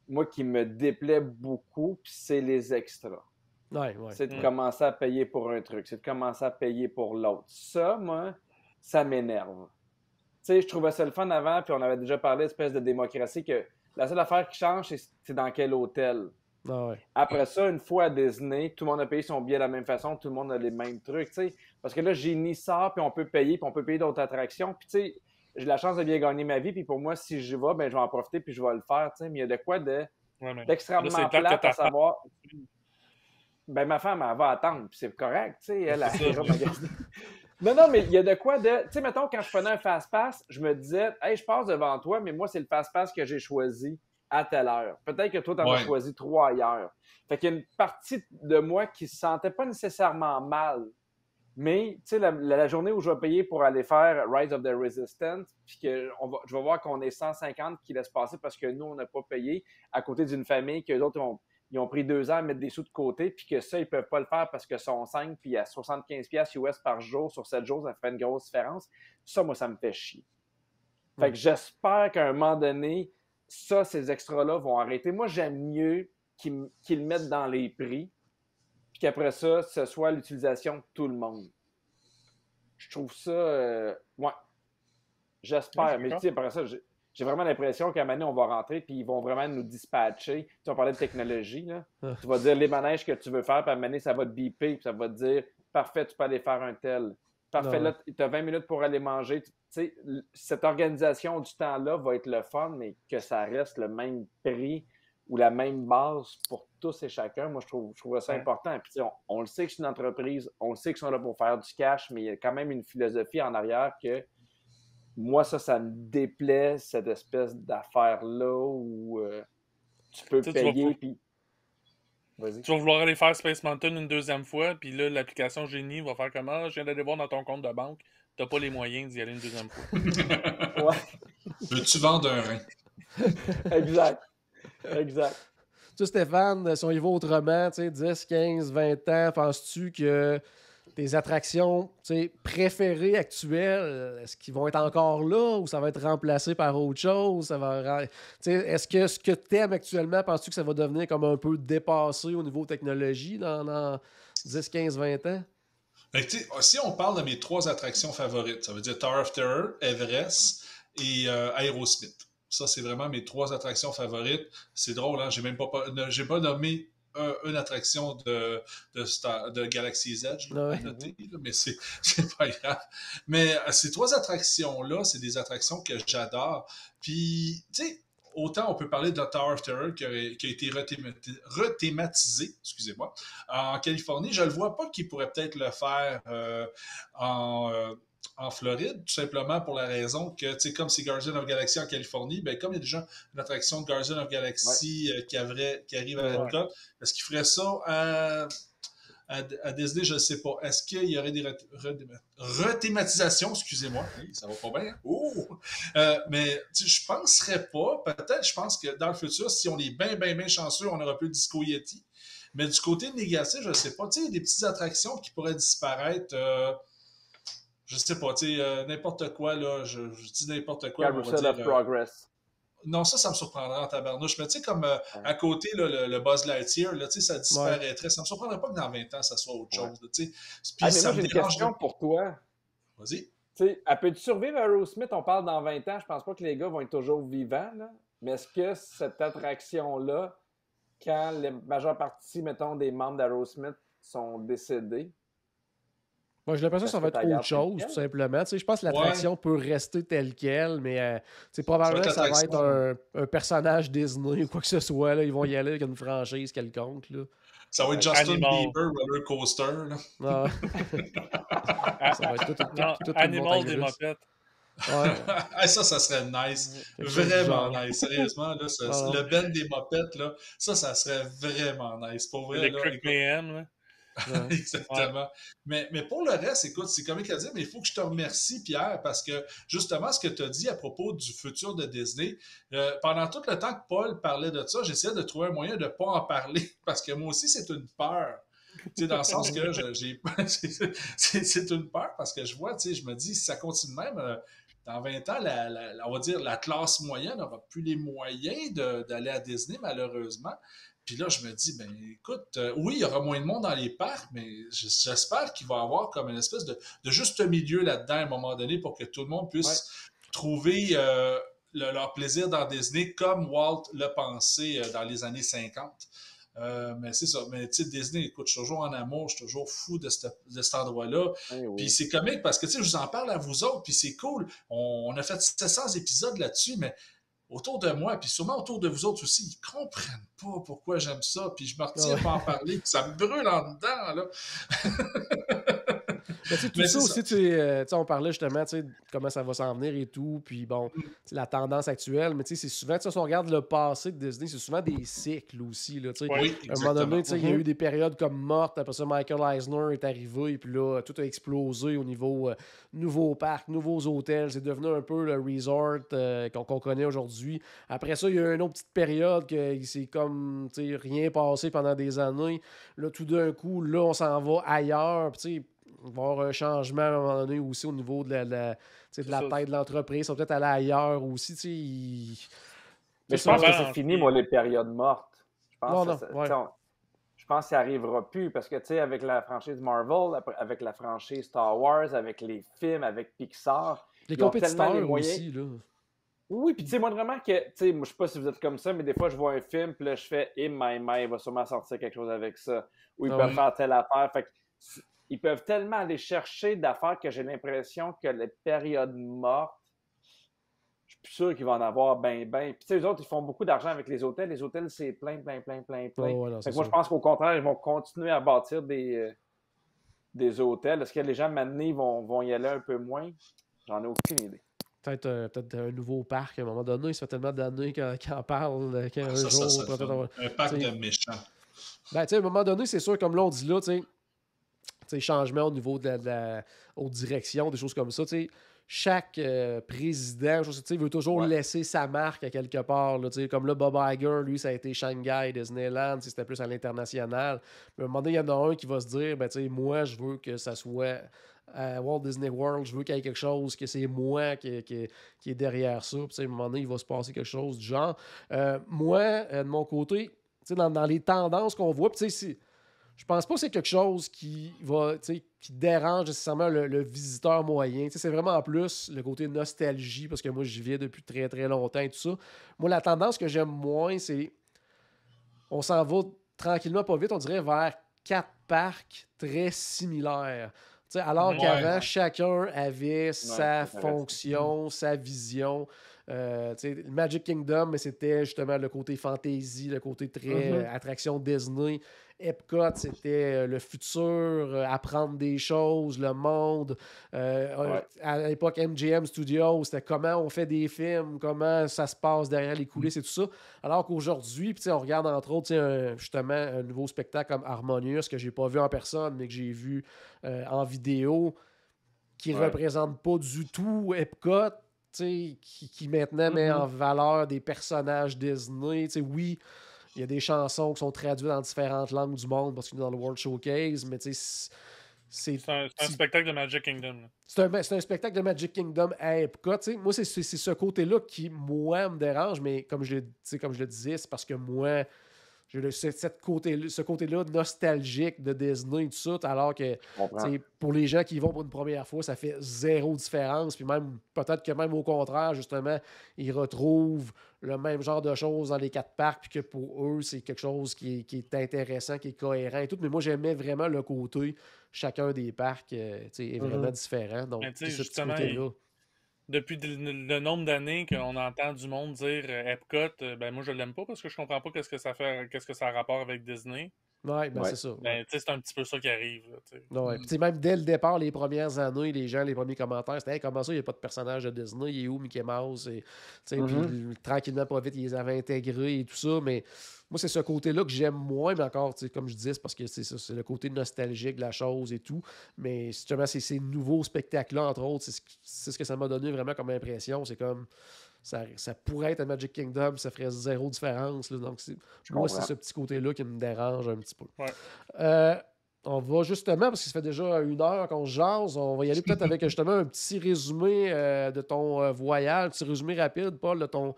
S3: moi, qui me déplaît beaucoup, puis c'est les extras.
S2: Ouais.
S3: C'est de commencer à payer pour un truc, c'est de commencer à payer pour l'autre. Ça, moi, ça m'énerve. Tu sais, je trouvais ça le fun avant, puis on avait déjà parlé d'espèce de démocratie, que la seule affaire qui change, c'est dans quel hôtel. Après ça, une fois à Disney, tout le monde a payé son billet de la même façon, tout le monde a les mêmes trucs, tu sais. Parce que là, Génie sort, puis on peut payer d'autres attractions. Puis tu sais, j'ai la chance de bien gagner ma vie, puis pour moi, si j'y vais, ben je vais en profiter, puis je vais le faire, tu sais. Mais il y a de quoi d'extrêmement plate à savoir... Ben, ma femme, elle va attendre, puis c'est correct, tu sais, elle ira magasiner. Non, mais il y a de quoi de... Tu sais, mettons, quand je prenais un fast-pass, je me disais, hey, je passe devant toi, mais moi, c'est le fast-pass que j'ai choisi à telle heure. Peut-être que toi, t'en as choisi 3 ailleurs. Fait qu'il y a une partie de moi qui se sentait pas nécessairement mal. Mais, tu sais, la journée où je vais payer pour aller faire Rise of the Resistance, puis que je vais voir qu'on est 150 qui laissent passer parce que nous, on n'a pas payé, à côté d'une famille que les autres ils ont pris 2 ans à mettre des sous de côté, puis que ça, ils ne peuvent pas le faire parce que sont 5, puis à 75$ US par jour sur 7 jours, ça fait une grosse différence. Ça, moi, ça me fait chier. Fait que j'espère qu'à un moment donné, ces extras-là vont arrêter. Moi, j'aime mieux qu'ils le mettent dans les prix, puis qu'après ça, ce soit l'utilisation de tout le monde. Je trouve ça... ouais. J'espère. Mais tu sais, après ça, j'ai vraiment l'impression qu'à un moment donné, on va rentrer puis ils vont vraiment nous dispatcher. Tu sais, on parlait de technologie, là. Tu vas dire les manèges que tu veux faire, puis à un moment donné, ça va te biper, puis ça va te dire « Parfait, tu peux aller faire un tel. Parfait, là, tu as 20 minutes pour aller manger. » Tu sais, cette organisation du temps-là va être le fun, mais que ça reste le même prix ou la même base pour tous et chacun. Moi, je trouve ça important. Puis, tu sais, on le sait que c'est une entreprise, on le sait qu'ils sont là pour faire du cash, mais il y a quand même une philosophie en arrière que moi, ça me déplaît, cette espèce d'affaire-là où tu peux payer, puis... Vas-y.
S4: Tu vas vouloir aller faire Space Mountain une deuxième fois, puis là, l'application Génie va faire comment? Je viens d'aller voir dans ton compte de banque, t'as pas les moyens d'y aller une deuxième fois.
S3: Ouais.
S5: Veux-tu vendre un rein?
S3: Exact.
S2: Tu sais, Stéphane, si on y va autrement, 10, 15, 20 ans, penses-tu que tes attractions préférées actuelles, est-ce qu'ils vont être encore là ou ça va être remplacé par autre chose? Est-ce que ce que tu aimes actuellement, penses-tu que ça va devenir comme un peu dépassé au niveau technologie dans 10, 15, 20 ans?
S5: Si on parle de mes 3 attractions favorites, ça veut dire Tower of Terror, Everest et Aerosmith. Ça, c'est vraiment mes 3 attractions favorites. C'est drôle, hein? J'ai pas nommé une attraction de Galaxy's Edge, noté, mais c'est pas grave. Mais ces 3 attractions-là, c'est des attractions que j'adore. Puis, tu sais, autant on peut parler de Tower of Terror qui a été rethématisé, excusez-moi, en Californie. Je ne le vois pas qu'il pourrait peut-être le faire en Floride, tout simplement pour la raison que, tu sais, comme c'est Guardians of the Galaxy en Californie, ben comme il y a déjà une attraction de Guardians of the Galaxy qui arrive à Epcot, est-ce qu'il ferait ça à Disney, je ne sais pas. Est-ce qu'il y aurait des rethématisations, excusez-moi, ça va pas bien. Mais je ne penserais pas. Peut-être, je pense que dans le futur, si on est bien chanceux, on aura plus de Disco Yeti. Mais du côté négatif, je ne sais pas. Tu sais, il y a des petites attractions qui pourraient disparaître. Je ne sais pas, tu sais, n'importe quoi, là. Je dis n'importe quoi.
S3: Carousel of Progress.
S5: Non, ça me surprendrait en tabarnouche. Mais tu sais, comme à côté, là, le Buzz Lightyear, là, ça disparaîtrait. Ça me surprendrait pas que dans 20 ans, ça soit autre chose. Tu sais. Puis
S3: mais
S5: ça
S3: moi, j'ai une question pour toi.
S5: Vas-y.
S3: Tu sais, elle peut survivre à Aerosmith? On parle dans 20 ans. Je pense pas que les gars vont être toujours vivants. Là. Mais est-ce que cette attraction-là, quand la majeure partie, mettons, des membres d'Aerosmith sont décédés,
S2: moi, j'ai l'impression que ça va être autre chose, tout simplement. Tu sais, je pense que l'attraction peut rester telle qu'elle, mais probablement ça va être un personnage Disney ou quoi que ce soit. Là. Ils vont y aller avec une franchise quelconque. Là.
S5: Ça va être Justin Bieber Roller Coaster. Là.
S2: Ça va être tout
S4: Animal des mopettes.
S5: Ça serait nice. Vraiment nice. Sérieusement, là, le band des mopettes, là, ça serait vraiment nice. Pour vrai,
S4: Electric Mayhem, là.
S5: Exactement. Mais pour le reste, écoute, c'est comique à dire, mais il faut que je te remercie, Pierre, parce que justement, ce que tu as dit à propos du futur de Disney, pendant tout le temps que Paul parlait de ça, j'essayais de trouver un moyen de ne pas en parler, parce que moi aussi, c'est une peur. Tu sais, dans le sens que c'est une peur, parce que je vois, tu sais, je me dis, si ça continue même, dans 20 ans, on va dire la classe moyenne n'aura plus les moyens d'aller à Disney, malheureusement. Puis là, je me dis, ben écoute, oui, il y aura moins de monde dans les parcs, mais j'espère qu'il va y avoir comme une espèce de juste milieu là-dedans à un moment donné pour que tout le monde puisse trouver leur plaisir dans Disney comme Walt l'a pensé dans les années 50. Mais c'est ça. Mais tu sais, Disney, écoute, je suis toujours en amour, je suis toujours fou de cet endroit-là. Puis c'est comique parce que tu sais, je vous en parle à vous autres, puis c'est cool. On a fait 700 épisodes là-dessus, mais autour de moi, puis sûrement autour de vous autres aussi, ils comprennent pas pourquoi j'aime ça, puis je me retiens pas à en parler, puis ça me brûle en dedans, là.
S2: Mais ça aussi, on parlait justement comment ça va s'en venir et tout, puis bon, la tendance actuelle, mais c'est souvent, si on regarde le passé de Disney, c'est souvent des cycles aussi. Là,
S5: oui,
S2: à un moment donné, il y a eu des périodes comme mortes, après ça, Michael Eisner est arrivé, et puis là, tout a explosé au niveau nouveaux parcs, nouveaux hôtels, c'est devenu un peu le resort qu'on connaît aujourd'hui. Après ça, il y a eu une autre petite période que c'est comme rien passé pendant des années. Là, tout d'un coup, là, on s'en va ailleurs, puis il va y avoir un changement à un moment donné aussi au niveau de la taille de l'entreprise. Ça va peut-être aller ailleurs aussi.
S3: Mais je pense que c'est fini, moi, les périodes mortes. Je pense que ça n'arrivera plus parce que, avec la franchise Marvel, avec la franchise Star Wars, avec les films, avec Pixar...
S2: Les compétiteurs aussi, là.
S3: Oui, puis moi, vraiment que... Moi, je sais pas si vous êtes comme ça, mais des fois, je vois un film, puis là, je fais « il va sûrement sortir quelque chose avec ça. » Ou ils peuvent faire telle affaire. Fait que ils peuvent tellement aller chercher d'affaires que j'ai l'impression que les périodes mortes, je suis plus sûr qu'ils vont en avoir bien. Puis eux autres, ils font beaucoup d'argent avec les hôtels. Les hôtels, c'est plein. Fait que moi, je pense qu'au contraire, ils vont continuer à bâtir des hôtels. Est-ce que les gens, maintenant, vont y aller un peu moins? J'en ai aucune idée.
S2: Peut-être un nouveau parc à un moment donné. Ça fait tellement d'années qu'on en parle.
S5: Un parc de méchants.
S2: À un moment donné, c'est sûr, comme là, on dit là, changement au niveau aux directions, des choses comme ça. Chaque président veut toujours laisser sa marque à quelque part. Là, comme là, Bob Iger, lui, ça a été Shanghai, Disneyland, c'était plus à l'international. Mais à un moment donné, il y en a un qui va se dire, moi, je veux que ça soit à Walt Disney World, je veux qu'il y ait quelque chose, que c'est moi qui est derrière ça. Puis, à un moment donné, il va se passer quelque chose du genre. Moi, de mon côté, dans les tendances qu'on voit, je pense pas que c'est quelque chose qui dérange nécessairement le visiteur moyen. C'est vraiment plus le côté nostalgie, parce que moi, j'y viens depuis très, très longtemps et tout ça. Moi, la tendance que j'aime moins, c'est on s'en va tranquillement, pas vite, on dirait vers 4 parcs très similaires. Alors qu'avant, chacun avait sa fonction, sa vision. Le Magic Kingdom, mais c'était justement le côté fantasy, le côté très attraction Disney. Epcot, c'était le futur, apprendre des choses, le monde. À l'époque, MGM Studios, c'était comment on fait des films, comment ça se passe derrière les coulisses et tout ça. Alors qu'aujourd'hui, on regarde entre autres justement un nouveau spectacle comme Harmonious, que j'ai pas vu en personne, mais que j'ai vu en vidéo, qui représente pas du tout Epcot, qui maintenant met en valeur des personnages Disney. Oui, il y a des chansons qui sont traduites dans différentes langues du monde parce qu'on est dans le World Showcase, mais c'est
S4: un spectacle de Magic Kingdom.
S2: C'est un spectacle de Magic Kingdom à Epcot. Moi, c'est ce côté-là qui, moi, me dérange, mais comme je le disais, c'est parce que moi, j'ai ce côté-là nostalgique de Disney et tout ça, alors que pour les gens qui y vont pour une première fois, ça fait zéro différence. Puis même, peut-être que même au contraire, justement, ils retrouvent le même genre de choses dans les 4 parcs, puis que pour eux, c'est quelque chose qui est intéressant, qui est cohérent et tout. Mais moi, j'aimais vraiment le côté, chacun des parcs est vraiment différent. Donc, c'est ce petit côté-là.
S4: Depuis le nombre d'années qu'on entend du monde dire Epcot, ben moi je l'aime pas parce que je comprends pas qu'est-ce que ça a rapport avec Disney.
S2: C'est ça.
S4: Ben, c'est un petit peu ça qui arrive.
S2: Même dès le départ, les premières années, les premiers commentaires, c'était hey, comment ça, il n'y a pas de personnage de Disney, il est où Mickey Mouse? Puis tranquillement, pas vite, ils les avaient intégrés et tout ça. Mais moi, c'est ce côté-là que j'aime moins, mais encore, comme je dis, c'est parce que c'est le côté nostalgique de la chose et tout. Mais justement, c'est ces nouveaux spectacles-là, entre autres, c'est ce que ça m'a donné vraiment comme impression. C'est comme. Ça pourrait être un Magic Kingdom, ça ferait zéro différence. Là. Donc, moi, c'est ce petit côté-là qui me dérange un petit peu. On va justement, parce que ça fait déjà 1 heure qu'on se jase, on va y aller peut-être avec justement un petit résumé de ton voyage, un petit résumé rapide, Paul, de ton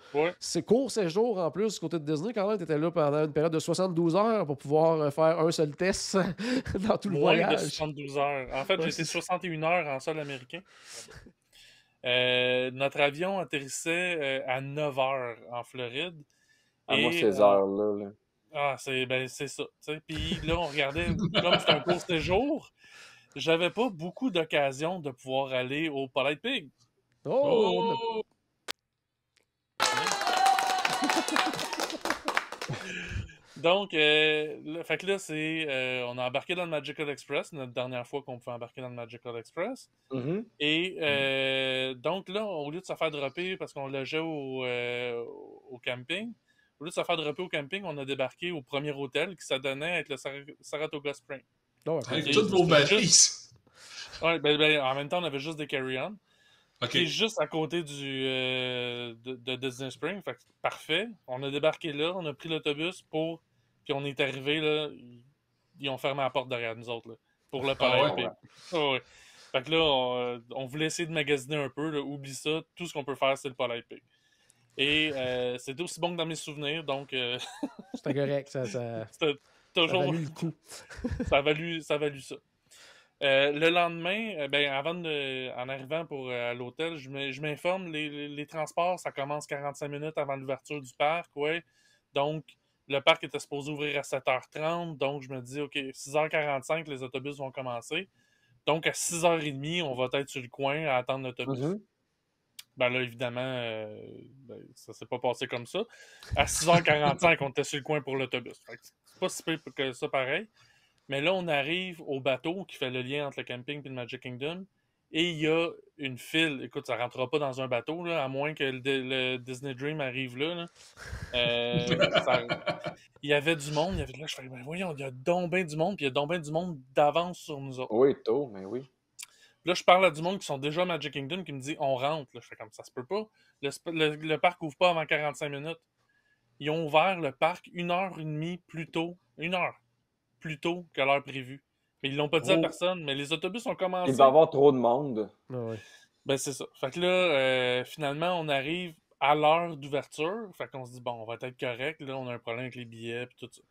S2: court séjour en plus du côté de Disney. Quand même, tu étais là pendant une période de 72 heures pour pouvoir faire un seul test dans tout le voyage.
S4: De 72 heures. En fait, j'ai été 61 heures en sol américain. Notre avion atterrissait à 9h en Floride.
S3: Moi, ces heures-là.
S4: C'est ça. Puis là, on regardait, comme c'est un court séjour, j'avais pas beaucoup d'occasions de pouvoir aller au Polite Pig. Donc, fait que là, on a embarqué dans le Magical Express, notre dernière fois qu'on pouvait embarquer dans le Magical Express. Et donc là, au lieu de se faire dropper, parce qu'on logeait au camping, au lieu de se faire dropper au camping, on a débarqué au premier hôtel qui s'adonnait à être le Saratoga Springs.
S5: Avec toutes vos balises.
S4: En même temps, on avait juste des carry-on. Qui est juste à côté de Disney Springs. Fait que, parfait. On a débarqué là, on a pris l'autobus puis on est arrivé là. Ils ont fermé la porte derrière nous autres là, pour le Polite Pig. Fait que là, on voulait essayer de magasiner un peu. Là, oublie ça. Tout ce qu'on peut faire, c'est le Polite Pig. Et c'était aussi bon que dans mes souvenirs, donc...
S2: C'était correct,
S4: c'était toujours...
S2: Ça a valu le coup.
S4: ça a valu ça. Le lendemain, en arrivant à l'hôtel, je m'informe, les transports, ça commence 45 minutes avant l'ouverture du parc, Donc, le parc était supposé ouvrir à 7h30, donc je me dis, OK, 6h45, les autobus vont commencer. Donc, à 6h30, on va être sur le coin à attendre l'autobus. Ben là, évidemment, ça s'est pas passé comme ça. À 6h45, on était sur le coin pour l'autobus. C'est pas si pire que ça pareil. Mais là, on arrive au bateau qui fait le lien entre le camping et le Magic Kingdom. Et il y a une file. Écoute, ça rentrera pas dans un bateau, là, à moins que le Disney Dream arrive là. Il y avait du monde. Là, je fais, voyons, il y a donc bien du monde. Puis il y a donc bien du monde d'avance sur nous autres.
S3: Oui, tôt, mais oui.
S4: Là, je parle à du monde qui sont déjà à Magic Kingdom qui me dit on rentre. Là, je fais comme ça se peut pas. Le parc ouvre pas avant 45 minutes. Ils ont ouvert le parc 1h30 plus tôt. 1 heure plus tôt que l'heure prévue. Mais ils l'ont pas dit à personne, mais les autobus ont commencé.
S3: Il va y avoir trop de monde.
S4: Ben, c'est ça. Fait que là, finalement, on arrive à l'heure d'ouverture. Fait qu'on se dit, bon, on va être correct. Là, on a un problème avec les billets et tout ça.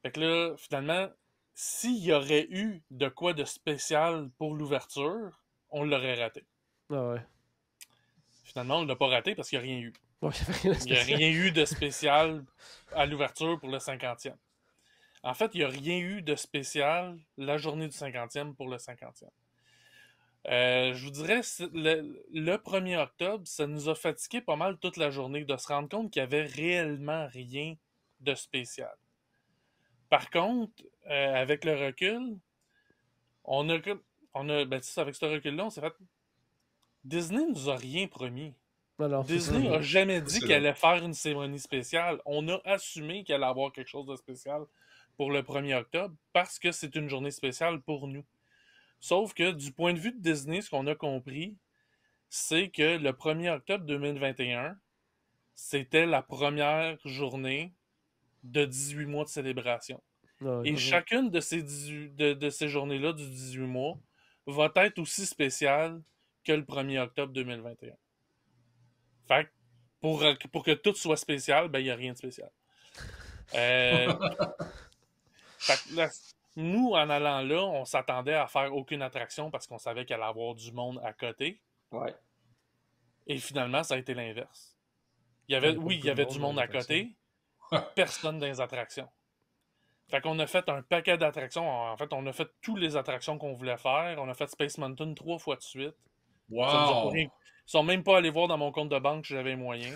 S4: Fait que là, finalement, s'il y aurait eu de quoi de spécial pour l'ouverture, on l'aurait raté. Finalement, on ne l'a pas raté parce qu'il n'y a rien eu. Il n'y a rien eu de spécial à l'ouverture pour le 50e. En fait, il n'y a rien eu de spécial la journée du 50e pour le 50e. Je vous dirais, le 1er octobre, ça nous a fatigué pas mal toute la journée de se rendre compte qu'il n'y avait réellement rien de spécial. Par contre, avec le recul, avec ce recul-là, on s'est fait... Disney nous a rien promis.
S2: Alors,
S4: Disney n'a jamais dit qu'elle allait faire une cérémonie spéciale. On a assumé qu'elle allait avoir quelque chose de spécial pour le 1er octobre parce que c'est une journée spéciale pour nous. Sauf que du point de vue de Disney, ce qu'on a compris, c'est que le 1er octobre 2021, c'était la première journée de 18 mois de célébration. Et chacune de ces journées-là du 18 mois va être aussi spéciale que le 1er octobre 2021. Fait que pour que tout soit spécial, ben il n'y a rien de spécial. Fait que là, nous, en allant là, on s'attendait à faire aucune attraction parce qu'on savait qu'il allait y avoir du monde à côté.
S3: Ouais.
S4: Et finalement, ça a été l'inverse. Il y avait du monde à côté, personne dans les attractions. Fait qu'on a fait un paquet d'attractions. En fait, on a fait toutes les attractions qu'on voulait faire. On a fait Space Mountain 3 fois de suite.
S5: Wow!
S4: Ils sont même pas allés voir dans mon compte de banque si j'avais moyen.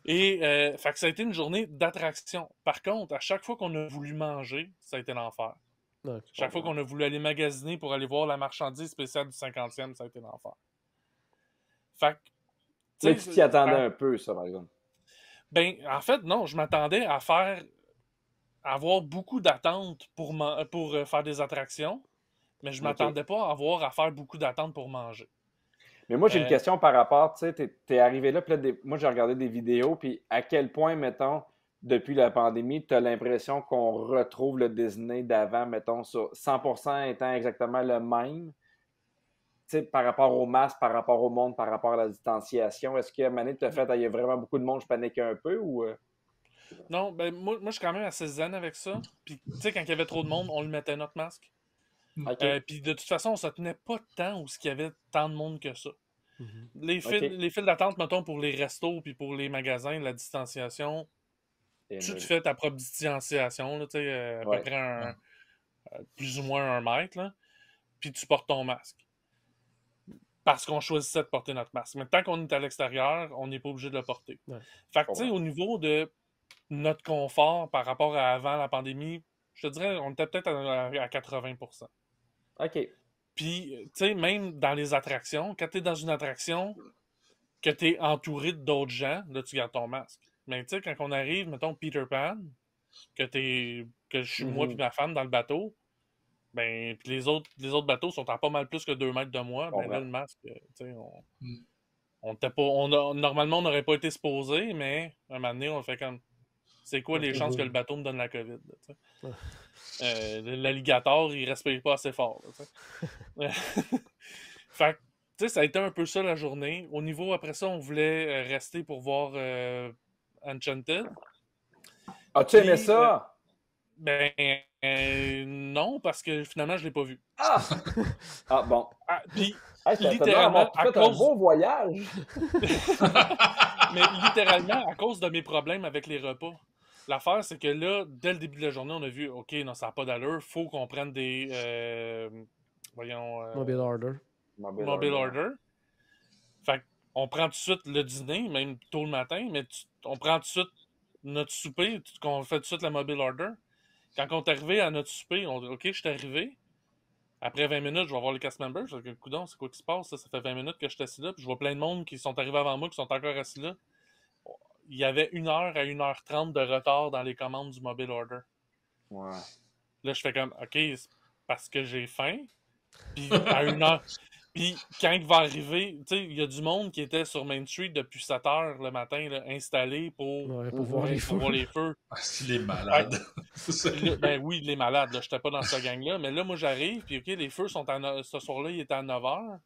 S4: Et fait que ça a été une journée d'attraction. Par contre, à chaque fois qu'on a voulu manger, ça a été l'enfer.
S2: Ouais,
S4: chaque fois qu'on a voulu aller magasiner pour aller voir la marchandise spéciale du 50e, ça a été l'enfer. Fait que...
S3: Mais tu t'y attendais un peu, ça, par exemple.
S4: Ben, en fait, non. Je m'attendais à avoir beaucoup d'attentes pour faire des attractions, mais je m'attendais pas à avoir à faire beaucoup d'attentes pour manger.
S3: Mais moi, j'ai une question par rapport, tu sais, t'es arrivé là, puis là, moi, j'ai regardé des vidéos, puis à quel point, mettons, depuis la pandémie, tu as l'impression qu'on retrouve le Disney d'avant, mettons, sur 100% étant exactement le même, tu sais, par rapport au masque, par rapport au monde, par rapport à la distanciation. Est-ce que Mané t'a fait, il y a vraiment beaucoup de monde, je paniquais un peu, ou...
S4: Non, ben moi, je suis quand même assez zen avec ça. Puis, tu sais, quand il y avait trop de monde, on lui mettait notre masque.
S3: Okay.
S4: Puis de toute façon, on se tenait pas tant où il y avait tant de monde que ça.
S2: Mm-hmm.
S4: Les files d'attente, mettons, pour les restos puis pour les magasins, la distanciation, tu te fais ta propre distanciation, là, à peu près plus ou moins 1 mètre, là, puis tu portes ton masque. Parce qu'on choisissait de porter notre masque. Mais tant qu'on est à l'extérieur, on n'est pas obligé de le porter. Ouais. Fait que, tu sais, au niveau de notre confort par rapport à avant la pandémie, je te dirais, on était peut-être à 80%.
S3: OK.
S4: Puis, tu sais, même dans les attractions, quand tu es dans une attraction, que tu es entouré d'autres gens, là, tu gardes ton masque. Mais tu sais, quand on arrive, mettons, Peter Pan, que je suis moi et ma femme dans le bateau, ben, puis les autres bateaux sont à pas mal plus que 2 mètres de moi, ben là, le masque, tu sais, normalement, on n'aurait pas été supposé, mais à un moment donné, on fait comme... C'est quoi les chances que le bateau me donne la COVID? L'alligator, il respire pas assez fort. Fait que, tu sais, ça a été un peu ça la journée. Au niveau, après ça, on voulait rester pour voir Enchanted.
S3: As-tu aimé ça?
S4: Non, parce que finalement, je l'ai pas vu.
S3: Ah bon.
S4: Puis,
S3: littéralement, à cause... un beau voyage.
S4: Mais littéralement, à cause de mes problèmes avec les repas. L'affaire, c'est que là, dès le début de la journée, on a vu, OK, non, ça n'a pas d'allure, faut qu'on prenne des...
S2: Mobile Order.
S4: Mobile Order. Fait qu'on prend tout de suite le dîner, même tôt le matin, mais on prend tout de suite notre souper, qu'on fait tout de suite la Mobile Order. Quand on est arrivé à notre souper, on dit, OK, je suis arrivé. Après 20 minutes, je vais voir les cast members. Je dis, coudonc, c'est quoi qui se passe? Ça fait 20 minutes que je suis assis là, puis je vois plein de monde qui sont arrivés avant moi, qui sont encore assis là. Il y avait 1h à 1h30 de retard dans les commandes du Mobile Order.
S3: Ouais.
S4: Là, je fais comme, OK, c'est parce que j'ai faim. Puis à 1h... Puis quand il va arriver, tu sais, il y a du monde qui était sur Main Street depuis 7h le matin, là, installé pour voir les feux.
S5: Il est malade.
S4: Ben oui, il est malade. Je n'étais pas dans cette gang-là. Mais là, moi, j'arrive, puis OK, les feux sont ce soir-là, il était à 9h.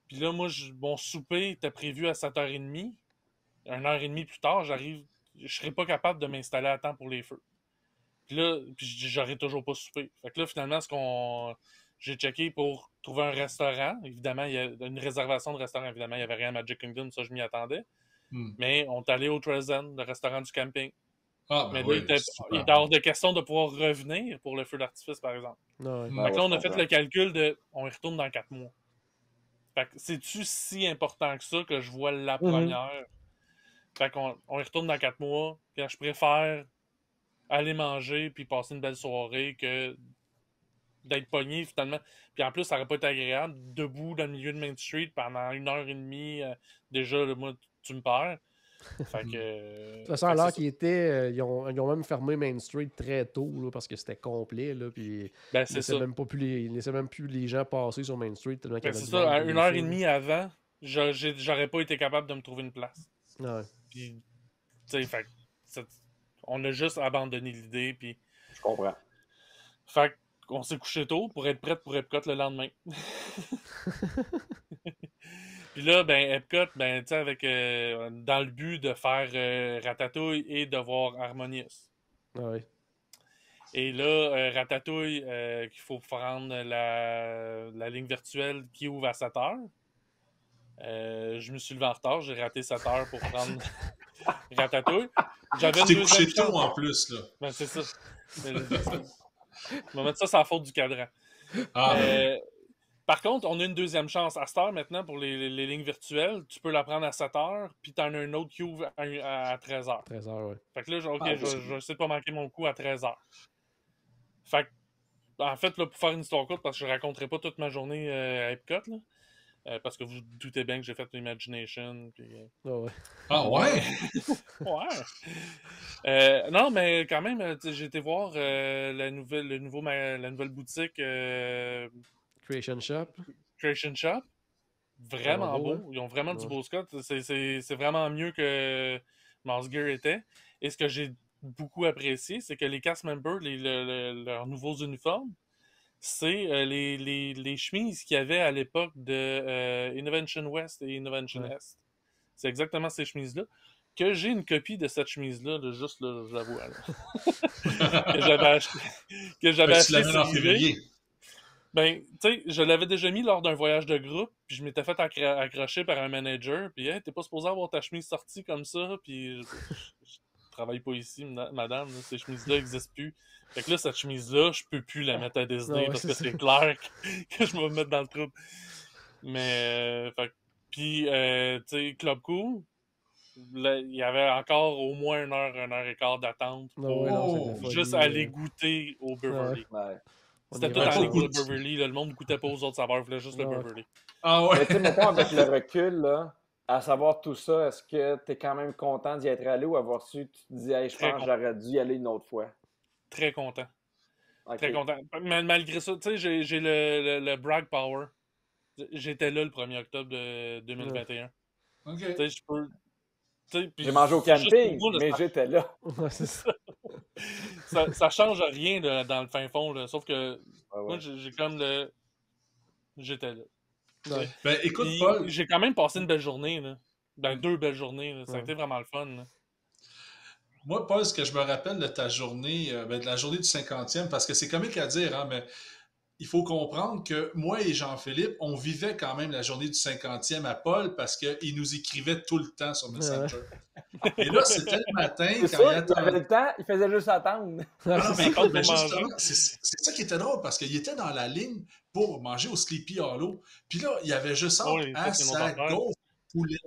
S4: Puis là, moi, mon souper était prévu à 7h30. 1h30 plus tard, j'arrive, je serais pas capable de m'installer à temps pour les feux. Puis là, j'aurais toujours pas soupé. Fait que là, finalement, j'ai checké pour trouver un restaurant. Évidemment, il y a une réservation de restaurant. Évidemment, il n'y avait rien à Magic Kingdom, ça, je m'y attendais. Mais on est allé au Trezen, le restaurant du camping. Mais là, il était hors de question de pouvoir revenir pour le feu d'artifice, par exemple. Fait que là, on a fait le calcul de on y retourne dans 4 mois. Fait que c'est-tu si important que ça que je vois la première? Fait qu'on y retourne dans 4 mois, puis je préfère aller manger puis passer une belle soirée que d'être pogné finalement. Puis en plus, ça aurait pas été agréable, debout dans le milieu de Main Street pendant 1h30. Déjà, là, moi, tu me perds. Fait que.
S2: De toute façon, alors qu'ils étaient. Ils ont même fermé Main Street très tôt là, parce que c'était complet. Là, puis
S4: Ben,
S2: ils laissaient même plus les gens passer sur Main Street.
S4: Ben, c'est ça, à 1h30 avant, j'aurais pas été capable de me trouver une place.
S2: Ouais.
S4: Puis, tu sais, fait on a juste abandonné l'idée. Puis.
S3: Je comprends.
S4: Fait qu'on s'est couché tôt pour être prêt pour Epcot le lendemain. Puis là, ben, Epcot, ben, tu sais, avec dans le but de faire Ratatouille et de voir Harmonious.
S2: Ouais.
S4: Et là, Ratatouille, qu'il faut prendre la ligne virtuelle qui ouvre à 7 heures. Je me suis levé en retard, j'ai raté 7 heures pour prendre Ratatouille. J'avais
S5: tu t'es couché tôt en plus, là.
S4: Ben, c'est ça. On va mettre ça, c'est la faute du cadran. Par contre, on a une deuxième chance. À cette heure, maintenant, pour les lignes virtuelles, tu peux la prendre à 7 heures, puis t'en as un autre qui ouvre à 13 heures.
S2: 13 heures, oui.
S4: Fait que là, je vais essayer de pas manquer mon coup à 13 heures. Fait que, en fait, là, pour faire une histoire courte, parce que je raconterai pas toute ma journée à Epcot, là, parce que vous doutez bien que j'ai fait l'Imagination. Puis,
S5: ouais?
S4: Ouais! Non, mais quand même, j'ai été voir la nouvelle boutique
S2: Creation Shop.
S4: Vraiment beau. Ils ont vraiment du beau Scott. C'est vraiment mieux que Mouse Gear était. Et ce que j'ai beaucoup apprécié, c'est que les cast members, leurs nouveaux uniformes, c'est les chemises qu'il y avait à l'époque de Innovation West et Innovation Est. C'est exactement ces chemises-là. Que j'ai une copie de cette chemise-là, juste là, je l'avoue, que j'avais acheté
S5: en février.
S4: Ben, tu sais, je l'avais déjà mis lors d'un voyage de groupe, puis je m'étais fait accrocher par un manager, puis hey, t'es pas supposé avoir ta chemise sortie comme ça, puis je travaille pas ici, madame, là, ces chemises-là n'existent plus. Fait que là, cette chemise-là, je peux plus la mettre à Disney parce que c'est clair que je vais me mettre dans le trouble. Mais, puis, tu sais, Club Cool, là, il y avait encore au moins 1 heure et quart d'attente pour juste aller goûter au Beverly.
S3: Ouais.
S4: C'était tout en goût le Beverly, là, le monde ne goûtait pas aux autres saveurs, il voulait juste le Beverly.
S5: Ah ouais!
S3: Mais tu sais, mettons, avec le recul, là, à savoir tout ça, est-ce que tu es quand même content d'y être allé ou avoir su, tu te dis, hey, je pense que j'aurais dû y aller une autre fois?
S4: Très content. Okay. Très content. Mais malgré ça, tu sais, j'ai le brag power. J'étais là le 1er octobre de 2021.
S5: OK.
S4: Tu sais, je peux...
S3: J'ai mangé au camping, mais j'étais là.
S4: ça change rien là, dans le fin fond, là, sauf que moi, j'ai comme le... J'étais là.
S5: Ouais. Ben, écoute,
S4: puis,
S5: Paul...
S4: j'ai quand même passé une belle journée. Là. Ben, 2 belles journées. Là. Ça a été vraiment le fun. Là.
S5: Moi, Paul, ce que je me rappelle de ta journée, de la journée du 50e, parce que c'est comique à dire, hein, mais il faut comprendre que moi et Jean-Philippe, on vivait quand même la journée du 50e à Paul parce qu'il nous écrivait tout le temps sur Messenger. Et là, c'était le matin
S3: quand il avait le temps, il faisait juste attendre.
S5: Mais justement, c'est ça qui était drôle parce qu'il était dans la ligne pour manger au Sleepy Hollow. Puis là, il y avait juste à sa gaufre au poulet.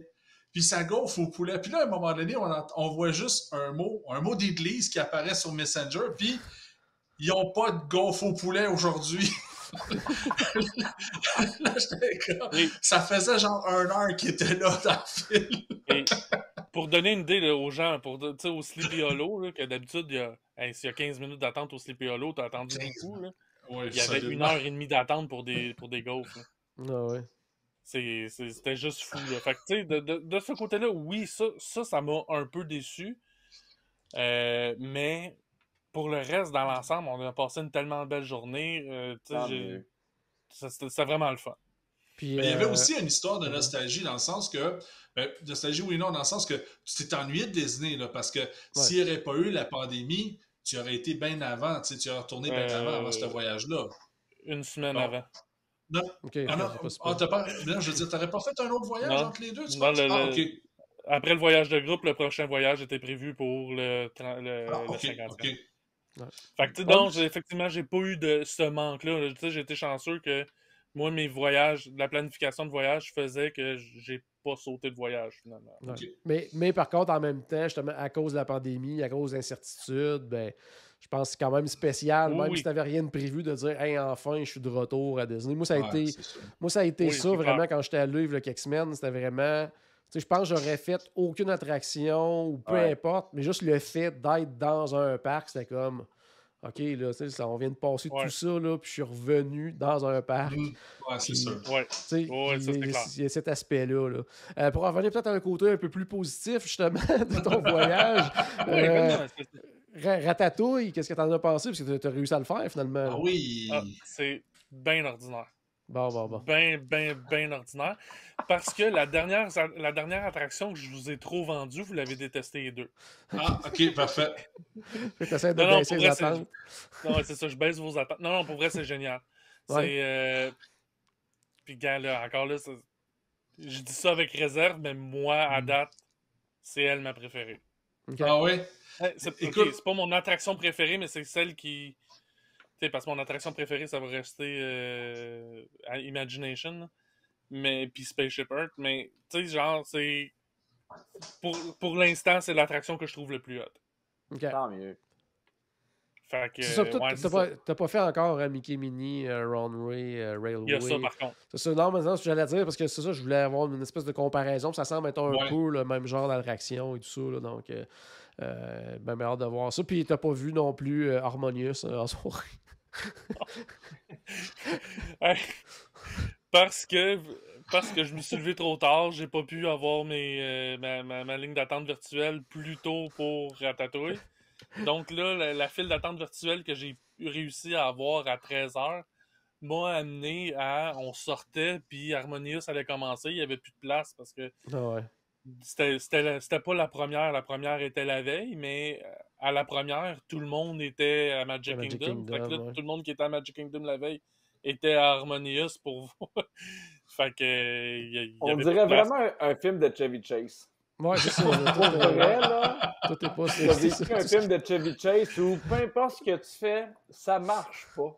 S5: Puis sa gaufre au poulet. Puis là, à un moment donné, on voit juste un mot d'église qui apparaît sur Messenger. Puis ils n'ont pas de gaufre au poulet aujourd'hui. Là, ça faisait genre 1 heure qu'ils étaient là dans le film.
S4: Et pour donner une idée là, aux gens, au Sleepy Hollow, là, que d'habitude, s'il y a 15 minutes d'attente au Sleepy Hollow, t'as attendu beaucoup. Là. Ouais, il y avait 1h30 d'attente pour des gaufres.
S2: Ah ouais.
S4: C'était juste fou. Là. Fait que, tu sais, de ce côté-là, oui, ça m'a un peu déçu. Mais pour le reste, dans l'ensemble, on a passé une tellement belle journée. C'était vraiment le fun.
S5: Puis, il y avait aussi une histoire de nostalgie dans le sens que, nostalgie oui et non, dans le sens que tu t'es ennuyé de Disney, là, parce que s'il n'y aurait pas eu la pandémie, tu aurais été bien avant, tu aurais retourné bien avant ce voyage-là.
S4: Une semaine avant.
S5: Non, je veux dire, tu n'aurais pas fait un autre voyage entre les deux? Tu penses? OK.
S4: après le voyage de groupe, le prochain voyage était prévu pour le 50e.
S5: OK.
S2: Ouais.
S4: Fait que, tu sais, donc, effectivement, j'ai pas eu de ce manque-là. Tu sais, j'ai été chanceux que moi, mes voyages, la planification de voyage faisait que j'ai pas sauté de voyage, finalement.
S2: Ouais.
S5: OK.
S2: Mais par contre, en même temps, justement, à cause de la pandémie, à cause d'incertitudes, ben, je pense que c'est quand même spécial,
S4: Oui,
S2: même
S4: oui.
S2: si tu n'avais rien de prévu, de dire hey, enfin, je suis de retour à Disney. Moi, ça a
S5: Ouais,
S2: été,
S5: c'est sûr.
S2: Oui,
S4: c'est
S2: vraiment,
S4: clair.
S2: quand j'étais à Louvre il y a quelques semaines, c'était vraiment. Tu sais, je pense que j'aurais fait aucune attraction ou peu
S3: Ouais.
S2: importe, mais juste le fait d'être dans un parc, c'était comme. OK, là, tu sais, on vient de passer
S4: Ouais.
S2: tout ça, là, puis je suis revenu dans un parc.
S5: Ouais, c'est
S2: Puis,
S5: sûr.
S4: Ouais.
S2: tu sais,
S4: Ouais, ça, c'est clair.
S2: il y a cet aspect-là. Là. Pour revenir peut-être à un côté un peu plus positif, justement, de ton voyage,
S4: Oui, vraiment.
S2: Ratatouille, qu'est-ce que t'en as pensé? Parce que tu as réussi à le faire, finalement.
S5: Ah
S2: Là.
S5: oui!
S4: C'est bien ordinaire.
S2: Bon.
S4: Bien ordinaire. Parce que la dernière attraction que je vous ai trop vendue, vous l'avez détestée les deux.
S5: Ah, OK, parfait.
S2: Fait que t'essaies de
S4: Non,
S2: baisser
S4: pour
S2: les
S4: vrai,
S2: attentes.
S4: non, c'est ça, je baisse vos attentes. Non, pour vrai, c'est génial.
S2: Ouais.
S4: C'est. Puis, gars, là, encore là, je dis ça avec réserve, mais moi, à date, c'est elle ma préférée.
S2: OK.
S5: Ah ouais? Écoute,
S4: C'est pas mon attraction préférée, mais c'est celle qui. Tu sais, parce que mon attraction préférée, ça va rester à Imagination. Là. Mais puis Spaceship Earth. Mais tu sais, genre, c'est. Pour l'instant, c'est l'attraction que je trouve le plus hot.
S2: OK.
S3: Tant mieux.
S4: Fait que.
S2: C'est ça, toi,
S4: ouais,
S2: t'as pas fait encore Mickey Mini, Runway, Railway.
S4: Il y a ça, par contre.
S2: C'est ça, non, mais non, ce que j'allais dire, parce que c'est ça, je voulais avoir une espèce de comparaison, ça semble être un
S5: Ouais.
S2: peu le même genre d'attraction et tout ça, là, donc ben hâte de voir ça. Puis t'as pas vu non plus Harmonious en soirée.
S4: Parce que je me suis levé trop tard, j'ai pas pu avoir ma ligne d'attente virtuelle plus tôt pour Ratatouille. Donc là, la file d'attente virtuelle que j'ai réussi à avoir à 13h m'a amené à... On sortait, puis Harmonious allait commencer, il n'y avait plus de place parce que
S2: Ah ouais.
S4: c'était pas la première était la veille, mais à la première, tout le monde était à Magic Kingdom. Fait que là,
S2: ouais.
S4: tout le monde qui était à Magic Kingdom la veille était à Harmonious pour voir. Fait que...
S3: On dirait vraiment un film de Chevy Chase.
S2: Ouais, c'est ça.
S3: Pour vrai, là,
S2: Tout est pas
S3: t'as vécu un film de Chevy Chase où peu importe ce que tu fais, ça marche pas.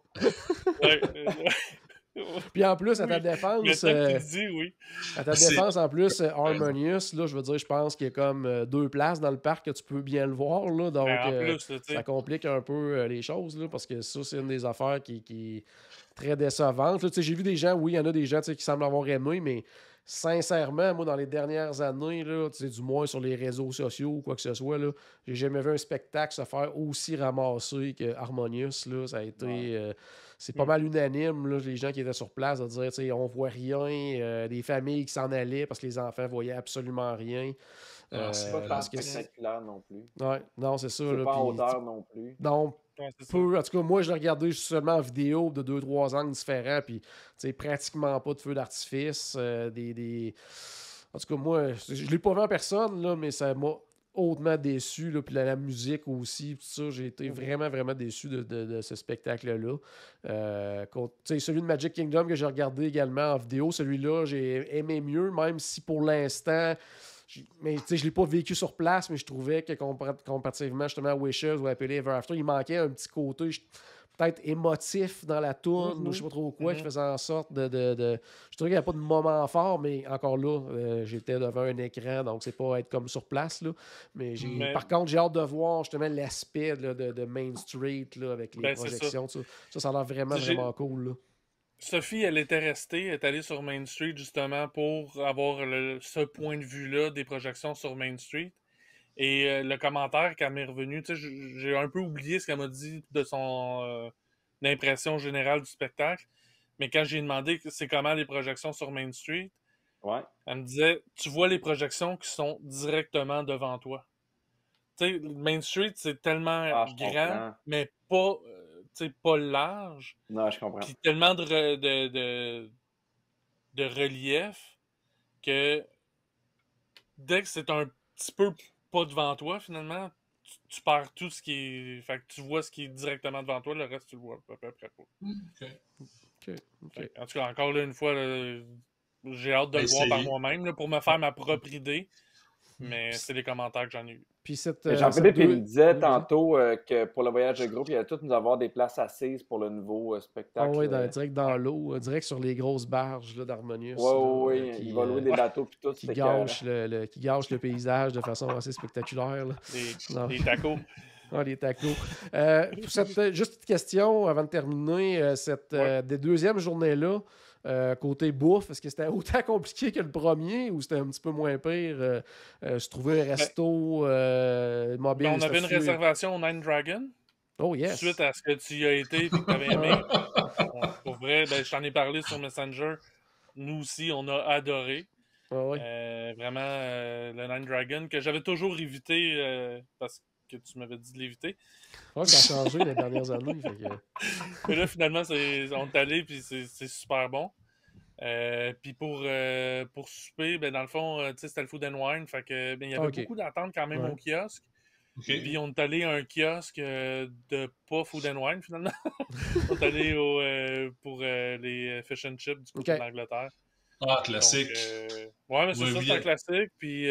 S2: Puis en plus, à ta défense,
S4: oui.
S2: À ta défense, en plus, Harmonious, là, je veux dire, je pense qu'il y a comme 2 places dans le parc que tu peux bien le voir, là, donc
S4: en plus,
S2: ça complique un peu les choses, là, parce que ça, c'est une des affaires qui est très décevante. Là, j'ai vu des gens, oui, il y en a des gens qui semblent avoir aimé, mais sincèrement, moi, dans les dernières années, là, du moins sur les réseaux sociaux ou quoi que ce soit, là, j'ai jamais vu un spectacle se faire aussi ramasser que Harmonious. Là, ça a été... c'est pas mal unanime, là, les gens qui étaient sur place, de dire, on voit rien, des familles qui s'en allaient parce que les enfants voyaient absolument rien.
S3: C'est pas tant spectaculaire non plus.
S2: Ouais, non, c'est ça.
S3: C'est
S2: là,
S3: pas en
S2: puis,
S3: hauteur non plus.
S2: Non,
S4: Ouais, c'est ça.
S2: peu. En tout cas, moi, je l'ai regardé seulement en vidéo de 2-3 angles différents, puis pratiquement pas de feu d'artifice. En tout cas, moi, je l'ai pas vu en personne, là, mais ça m'a hautement déçu. Là, puis la musique aussi, tout ça, j'ai été vraiment, vraiment déçu de ce spectacle-là. Celui de Magic Kingdom que j'ai regardé également en vidéo, celui-là, j'ai aimé mieux, même si pour l'instant... Mais je ne l'ai pas vécu sur place, mais je trouvais que comparativement justement à Wishes ou à Happily Ever After, il manquait un petit côté peut-être émotif dans la tourne ou je ne sais pas trop quoi qui faisait en sorte de... Je trouvais qu'il n'y avait pas de moment fort, mais encore là, j'étais devant un écran, donc c'est pas être comme sur place. Là. Mais par contre, j'ai hâte de voir justement l'aspect de Main Street là, avec les projections. Ça a l'air vraiment, vraiment cool. Là.
S4: Sophie, elle était restée, elle est allée sur Main Street justement pour avoir ce point de vue-là des projections sur Main Street. Et le commentaire qu'elle m'est revenu, j'ai un peu oublié ce qu'elle m'a dit de son impression générale du spectacle. Mais quand j'ai demandé c'est comment les projections sur Main Street, elle me disait tu vois les projections qui sont directement devant toi. Tu sais, Main Street, c'est tellement grand, mais pas. Pas large.
S3: Non, je comprends.
S4: Puis tellement de relief que dès que c'est un petit peu pas devant toi, finalement, tu perds tout ce qui est... Fait que tu vois ce qui est directement devant toi, le reste, tu le vois à peu près pas.
S2: OK.
S4: En tout cas, encore là, une fois, là, j'ai hâte de le voir par moi-même là, pour me faire ma propre idée. Mais c'est les commentaires que j'en ai eu.
S2: Puis
S3: Jean-Philippe, il me disait tantôt que pour le voyage de groupe, il allait tout nous avoir des places assises pour le nouveau spectacle.
S2: Ah oui, direct dans l'eau, direct sur les grosses barges d'Harmonious.
S3: Oui, il va louer des bateaux puis tout.
S2: Qui gâchent le paysage de façon assez spectaculaire. Là.
S4: Les tacos.
S2: Ah, les tacos. Juste une question avant de terminer. Des deuxièmes journées-là, côté bouffe, est-ce que c'était autant compliqué que le premier ou c'était un petit peu moins pire? Se trouver un resto mobile.
S4: On avait une réservation au Nine Dragon.
S2: Oh yes.
S4: Suite à ce que tu y as été et que tu avais aimé. Pour vrai, je t'en ai parlé sur Messenger. Nous aussi, on a adoré.
S2: Oui.
S4: Vraiment, le Nine Dragon, que j'avais toujours évité parce que tu m'avais dit de l'éviter.
S2: Ouais, ça a changé les dernières années.
S4: Mais là, finalement, on est allé puis c'est super bon. Puis pour souper, dans le fond, c'était le Food and Wine. Fait que, il y avait beaucoup d'attentes quand même au kiosque.
S5: Okay.
S4: Puis on est allé à un kiosque de pas Food and Wine, finalement. On est allé pour les fish and chips du côté de l'Angleterre.
S5: Ah, classique.
S4: Donc, ouais, mais c'est ça, c'est un classique. Puis,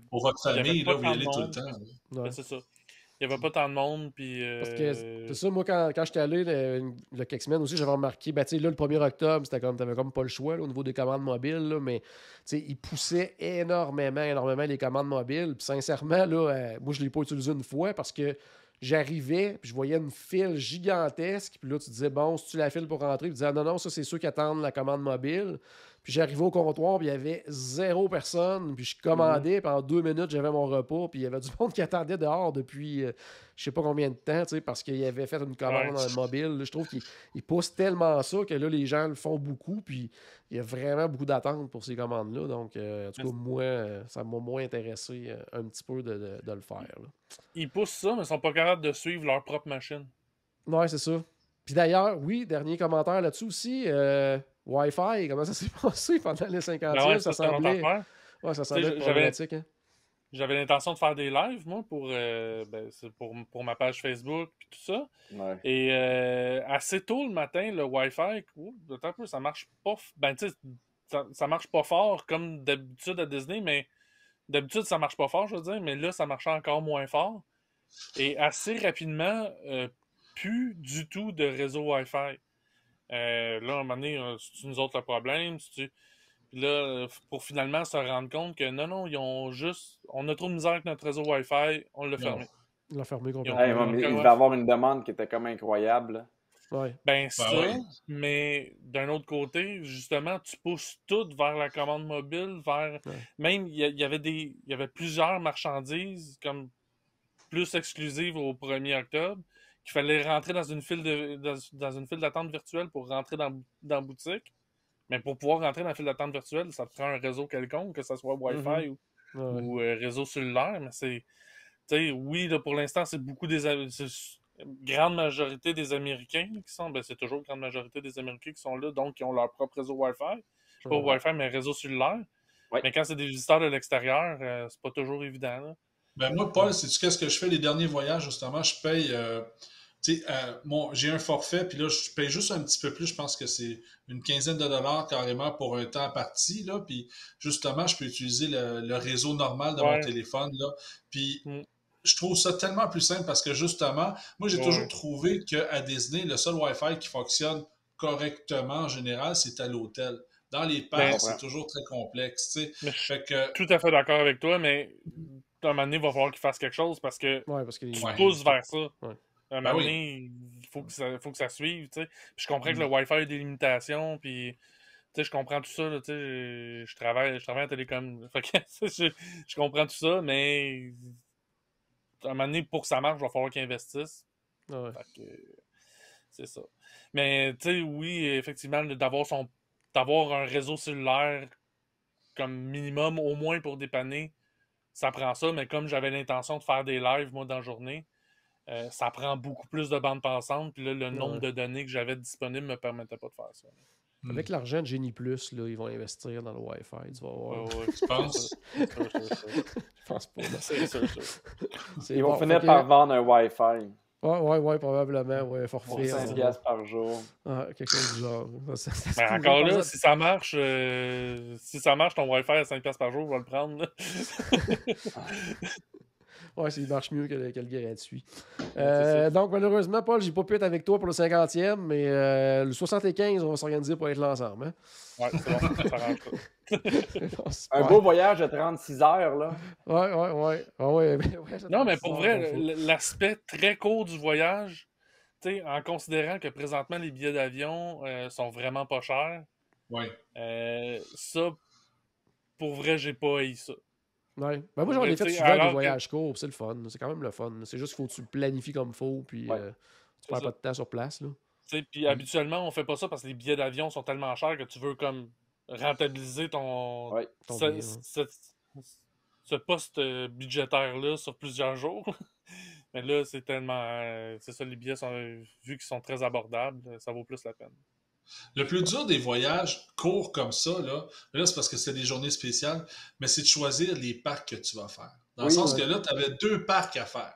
S5: pour votre famille, là, vous y allez tout le temps.
S4: Ouais. C'est ça. Il n'y avait pas tant de monde. Puis,
S2: parce que c'est ça, moi, quand j'étais allé le quelques semaines aussi, j'avais remarqué, là, le 1er octobre, t'avais comme pas le choix là, au niveau des commandes mobiles, là, mais ils poussaient énormément les commandes mobiles. Puis sincèrement, là, moi, je ne l'ai pas utilisé une fois parce que j'arrivais, puis je voyais une file gigantesque, puis là, tu disais, bon, si tu la file pour rentrer, puis tu disais, non, ça, c'est ceux qui attendent la commande mobile. Puis j'arrivais au comptoir, puis il y avait 0 personne, puis je commandais, puis en 2 minutes, j'avais mon repas, puis il y avait du monde qui attendait dehors depuis je sais pas combien de temps, parce qu'il avait fait une commande mobile. Là, je trouve qu'il pousse tellement ça que là, les gens le font beaucoup, puis il y a vraiment beaucoup d'attentes pour ces commandes-là. Donc, en tout cas, moi, ça m'a moins intéressé un petit peu de le faire. Là.
S4: Ils poussent ça, mais ils sont pas capables de suivre leur propre machine.
S2: Ouais, c'est ça. Puis d'ailleurs, oui, dernier commentaire là-dessus aussi, Wi-Fi, comment ça s'est passé pendant les 50e? Ça semblait... Ouais, ça semblait problématique. Hein?
S4: J'avais l'intention de faire des lives, moi, pour ma page Facebook et tout ça.
S3: Ouais.
S4: Et assez tôt le matin, le Wi-Fi, ça marche pas... ça marche pas fort comme d'habitude à Disney, mais d'habitude, ça marche pas fort, je veux dire, mais là, ça marchait encore moins fort. Et assez rapidement, plus du tout de réseau Wi-Fi. Là, à un moment donné, c'est nous autres le problème. Puis là, pour finalement se rendre compte que non, on a trop de misère avec notre réseau Wi-Fi, on l'a fermé.
S2: Ils l'ont fermé complètement.
S3: Il devait avoir une demande qui était comme incroyable.
S2: Ouais.
S4: Mais d'un autre côté, justement, tu pousses tout vers la commande mobile, même il y avait plusieurs marchandises comme plus exclusives au 1er octobre, qu'il fallait rentrer dans une file d'attente virtuelle pour rentrer dans la boutique. Mais pour pouvoir rentrer dans la file d'attente virtuelle, ça te prend un réseau quelconque, que ce soit Wi-Fi ou réseau cellulaire. Mais c'est... oui, là, pour l'instant, c'est beaucoup grande majorité des Américains qui sont... c'est toujours une grande majorité des Américains qui sont là, donc qui ont leur propre réseau Wi-Fi. Pas Wi-Fi, mais réseau cellulaire. Ouais. Mais quand c'est des visiteurs de l'extérieur, c'est pas toujours évident. Là.
S5: Moi, Paul, sais-tu qu'est-ce que je fais les derniers voyages, justement? Je paye... j'ai un forfait, puis là, je paye juste un petit peu plus. Je pense que c'est une quinzaine de dollars carrément pour un temps parti, là. Puis justement, je peux utiliser le réseau normal de mon téléphone, là. Puis je trouve ça tellement plus simple parce que justement, moi, j'ai toujours trouvé qu'à Disney, le seul Wi-Fi qui fonctionne correctement en général, c'est à l'hôtel. Dans les parcs, c'est toujours très complexe, tu sais.
S4: Fait que... Tout à fait d'accord avec toi, mais à un moment donné, il va falloir qu'ils fassent quelque chose parce que tu pousses vers ça. Ouais. À un moment donné, il faut que ça suive, tu sais. Puis je comprends que le Wi-Fi a des limitations, puis je comprends tout ça, là, tu sais. Je travaille en télécom. Fait que je comprends tout ça, mais à un moment donné, pour que ça marche, il va falloir qu'ils investissent.
S2: Ouais.
S4: Fait que c'est ça. Mais, tu sais, oui, effectivement, d'avoir un réseau cellulaire comme minimum, au moins pour dépanner, ça prend ça. Mais comme j'avais l'intention de faire des lives, moi, dans la journée, ça prend beaucoup plus de bandes passantes. Puis là, le nombre de données que j'avais disponibles ne me permettait pas de faire ça.
S2: Avec l'argent de Génie Plus, là, ils vont investir dans le Wi-Fi. Tu vas voir.
S5: Tu penses?
S2: Je pense pas.
S3: Ils vont finir par vendre un Wi-Fi.
S2: Ouais, probablement. Ouais, forfait.
S3: 5$ par jour.
S2: Quelque chose du genre.
S4: Encore là, si ça marche, ton Wi-Fi à 5$ par jour, on va le prendre. Là.
S2: Ouais, il marche mieux que le gratuit. Donc, malheureusement, Paul, j'ai pas pu être avec toi pour le 50e, mais le 75, on va s'organiser pour être là ensemble. Hein?
S4: Ouais, c'est bon, ça s'arrange pas.
S3: Un beau voyage de 36 heures, là.
S2: Ouais.
S4: Non, mais pour vrai, l'aspect très court du voyage, en considérant que présentement, les billets d'avion sont vraiment pas chers, ça, pour vrai, j'ai pas haï ça.
S2: Ouais. Ben moi, j'en ai fait souvent des voyages courts, c'est le fun. C'est quand même le fun. C'est juste qu'il faut que tu le planifies comme il faut, puis tu perds pas de temps sur place.
S4: Puis habituellement, on fait pas ça parce que les billets d'avion sont tellement chers que tu veux comme rentabiliser ton ce poste budgétaire-là sur plusieurs jours. Mais là, c'est tellement... c'est ça, les billets, vu qu'ils sont très abordables, ça vaut plus la peine.
S5: Le plus dur des voyages courts comme ça, là c'est parce que c'est des journées spéciales, mais c'est de choisir les parcs que tu vas faire. Dans le sens que là, tu avais 2 parcs à faire.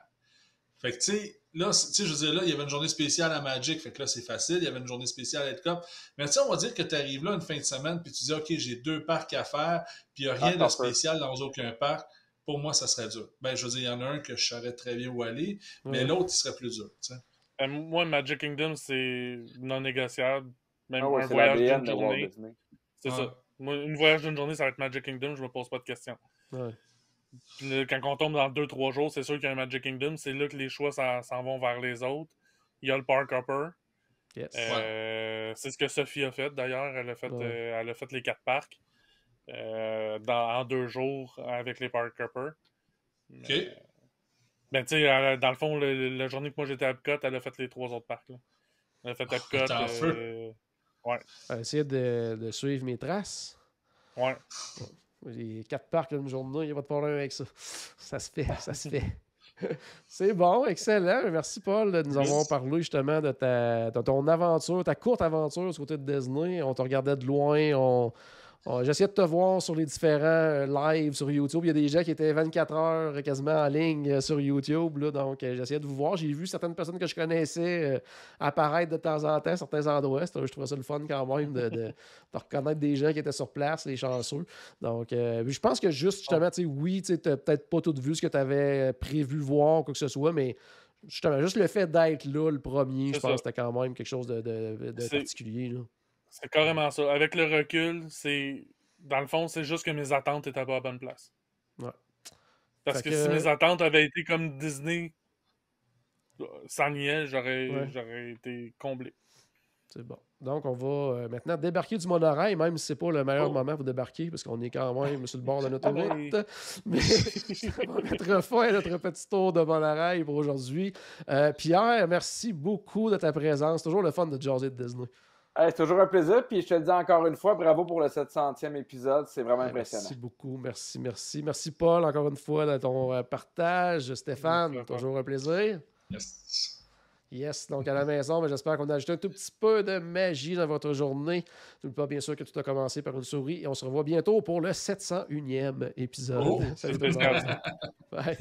S5: Fait que, tu sais, là, je veux dire, là, il y avait une journée spéciale à Magic, fait que là, c'est facile. Il y avait une journée spéciale à Edcup. Mais tu sais, on va dire que tu arrives là une fin de semaine, puis tu dis, OK, j'ai 2 parcs à faire, puis il n'y a rien de spécial dans aucun parc. Pour moi, ça serait dur. Ben, je veux dire, il y en a un que je saurais très bien où aller, mais l'autre, il serait plus dur, tu sais.
S4: Moi, Magic Kingdom, c'est non négociable. Même un voyage d'une journée. C'est ça. Moi, un voyage d'une journée, ça va être Magic Kingdom, je me pose pas de questions. Puis là, quand on tombe dans 2-3 jours, c'est sûr qu'il y a un Magic Kingdom. C'est là que les choix s'en vont vers les autres. Il y a le Park Hopper.
S2: Yes.
S4: C'est ce que Sophie a fait d'ailleurs. Elle a fait les 4 parcs en 2 jours avec les Park Hopper.
S5: OK.
S4: Ben, tu sais, dans le fond, la journée que moi j'étais à Epcot, elle a fait les 3 autres parcs. Là. Elle a fait Epcot. Ouais.
S2: Essayer de suivre mes traces.
S4: Ouais.
S2: Les 4 parcs une journée, il n'y a pas de problème avec ça. Ça se fait. C'est bon, excellent. Merci, Paul, de nous avoir parlé justement de ton aventure, ta courte aventure du côté de Disney. On te regardait de loin, j'essayais de te voir sur les différents lives sur YouTube. Il y a des gens qui étaient 24 heures quasiment en ligne sur YouTube. Là, donc, j'essayais de vous voir. J'ai vu certaines personnes que je connaissais apparaître de temps en temps à certains endroits. Je trouvais ça le fun quand même de reconnaître des gens qui étaient sur place, les chanceux. Donc, je pense que justement, oui, tu n'as peut-être pas tout vu ce que tu avais prévu voir, quoi que ce soit, mais justement, juste le fait d'être là, le premier, je pense que c'était quand même quelque chose de particulier. Là.
S4: C'est carrément ça. Avec le recul, dans le fond, c'est juste que mes attentes étaient pas à bonne place.
S2: Ouais.
S4: Parce que si mes attentes avaient été comme Disney, sans niais, j'aurais été comblé.
S2: C'est bon. Donc, on va maintenant débarquer du monorail, même si c'est pas le meilleur moment pour débarquer, parce qu'on est quand même sur le bord de notre route. Mais on va mettre fin à notre petit tour de monorail pour aujourd'hui. Pierre, merci beaucoup de ta présence. C'est toujours le fun de jaser de Disney.
S3: C'est toujours un plaisir, puis je te le dis encore une fois, bravo pour le 700e épisode, c'est vraiment impressionnant.
S2: Merci beaucoup, merci. Merci Paul, encore une fois, de ton partage. Stéphane, toujours un plaisir. Yes, donc à la maison, j'espère qu'on a ajouté un tout petit peu de magie dans votre journée. N'oubliez pas bien sûr que tout a commencé par une souris et on se revoit bientôt pour le 701e épisode.
S4: Salut tout le monde.
S2: Bye.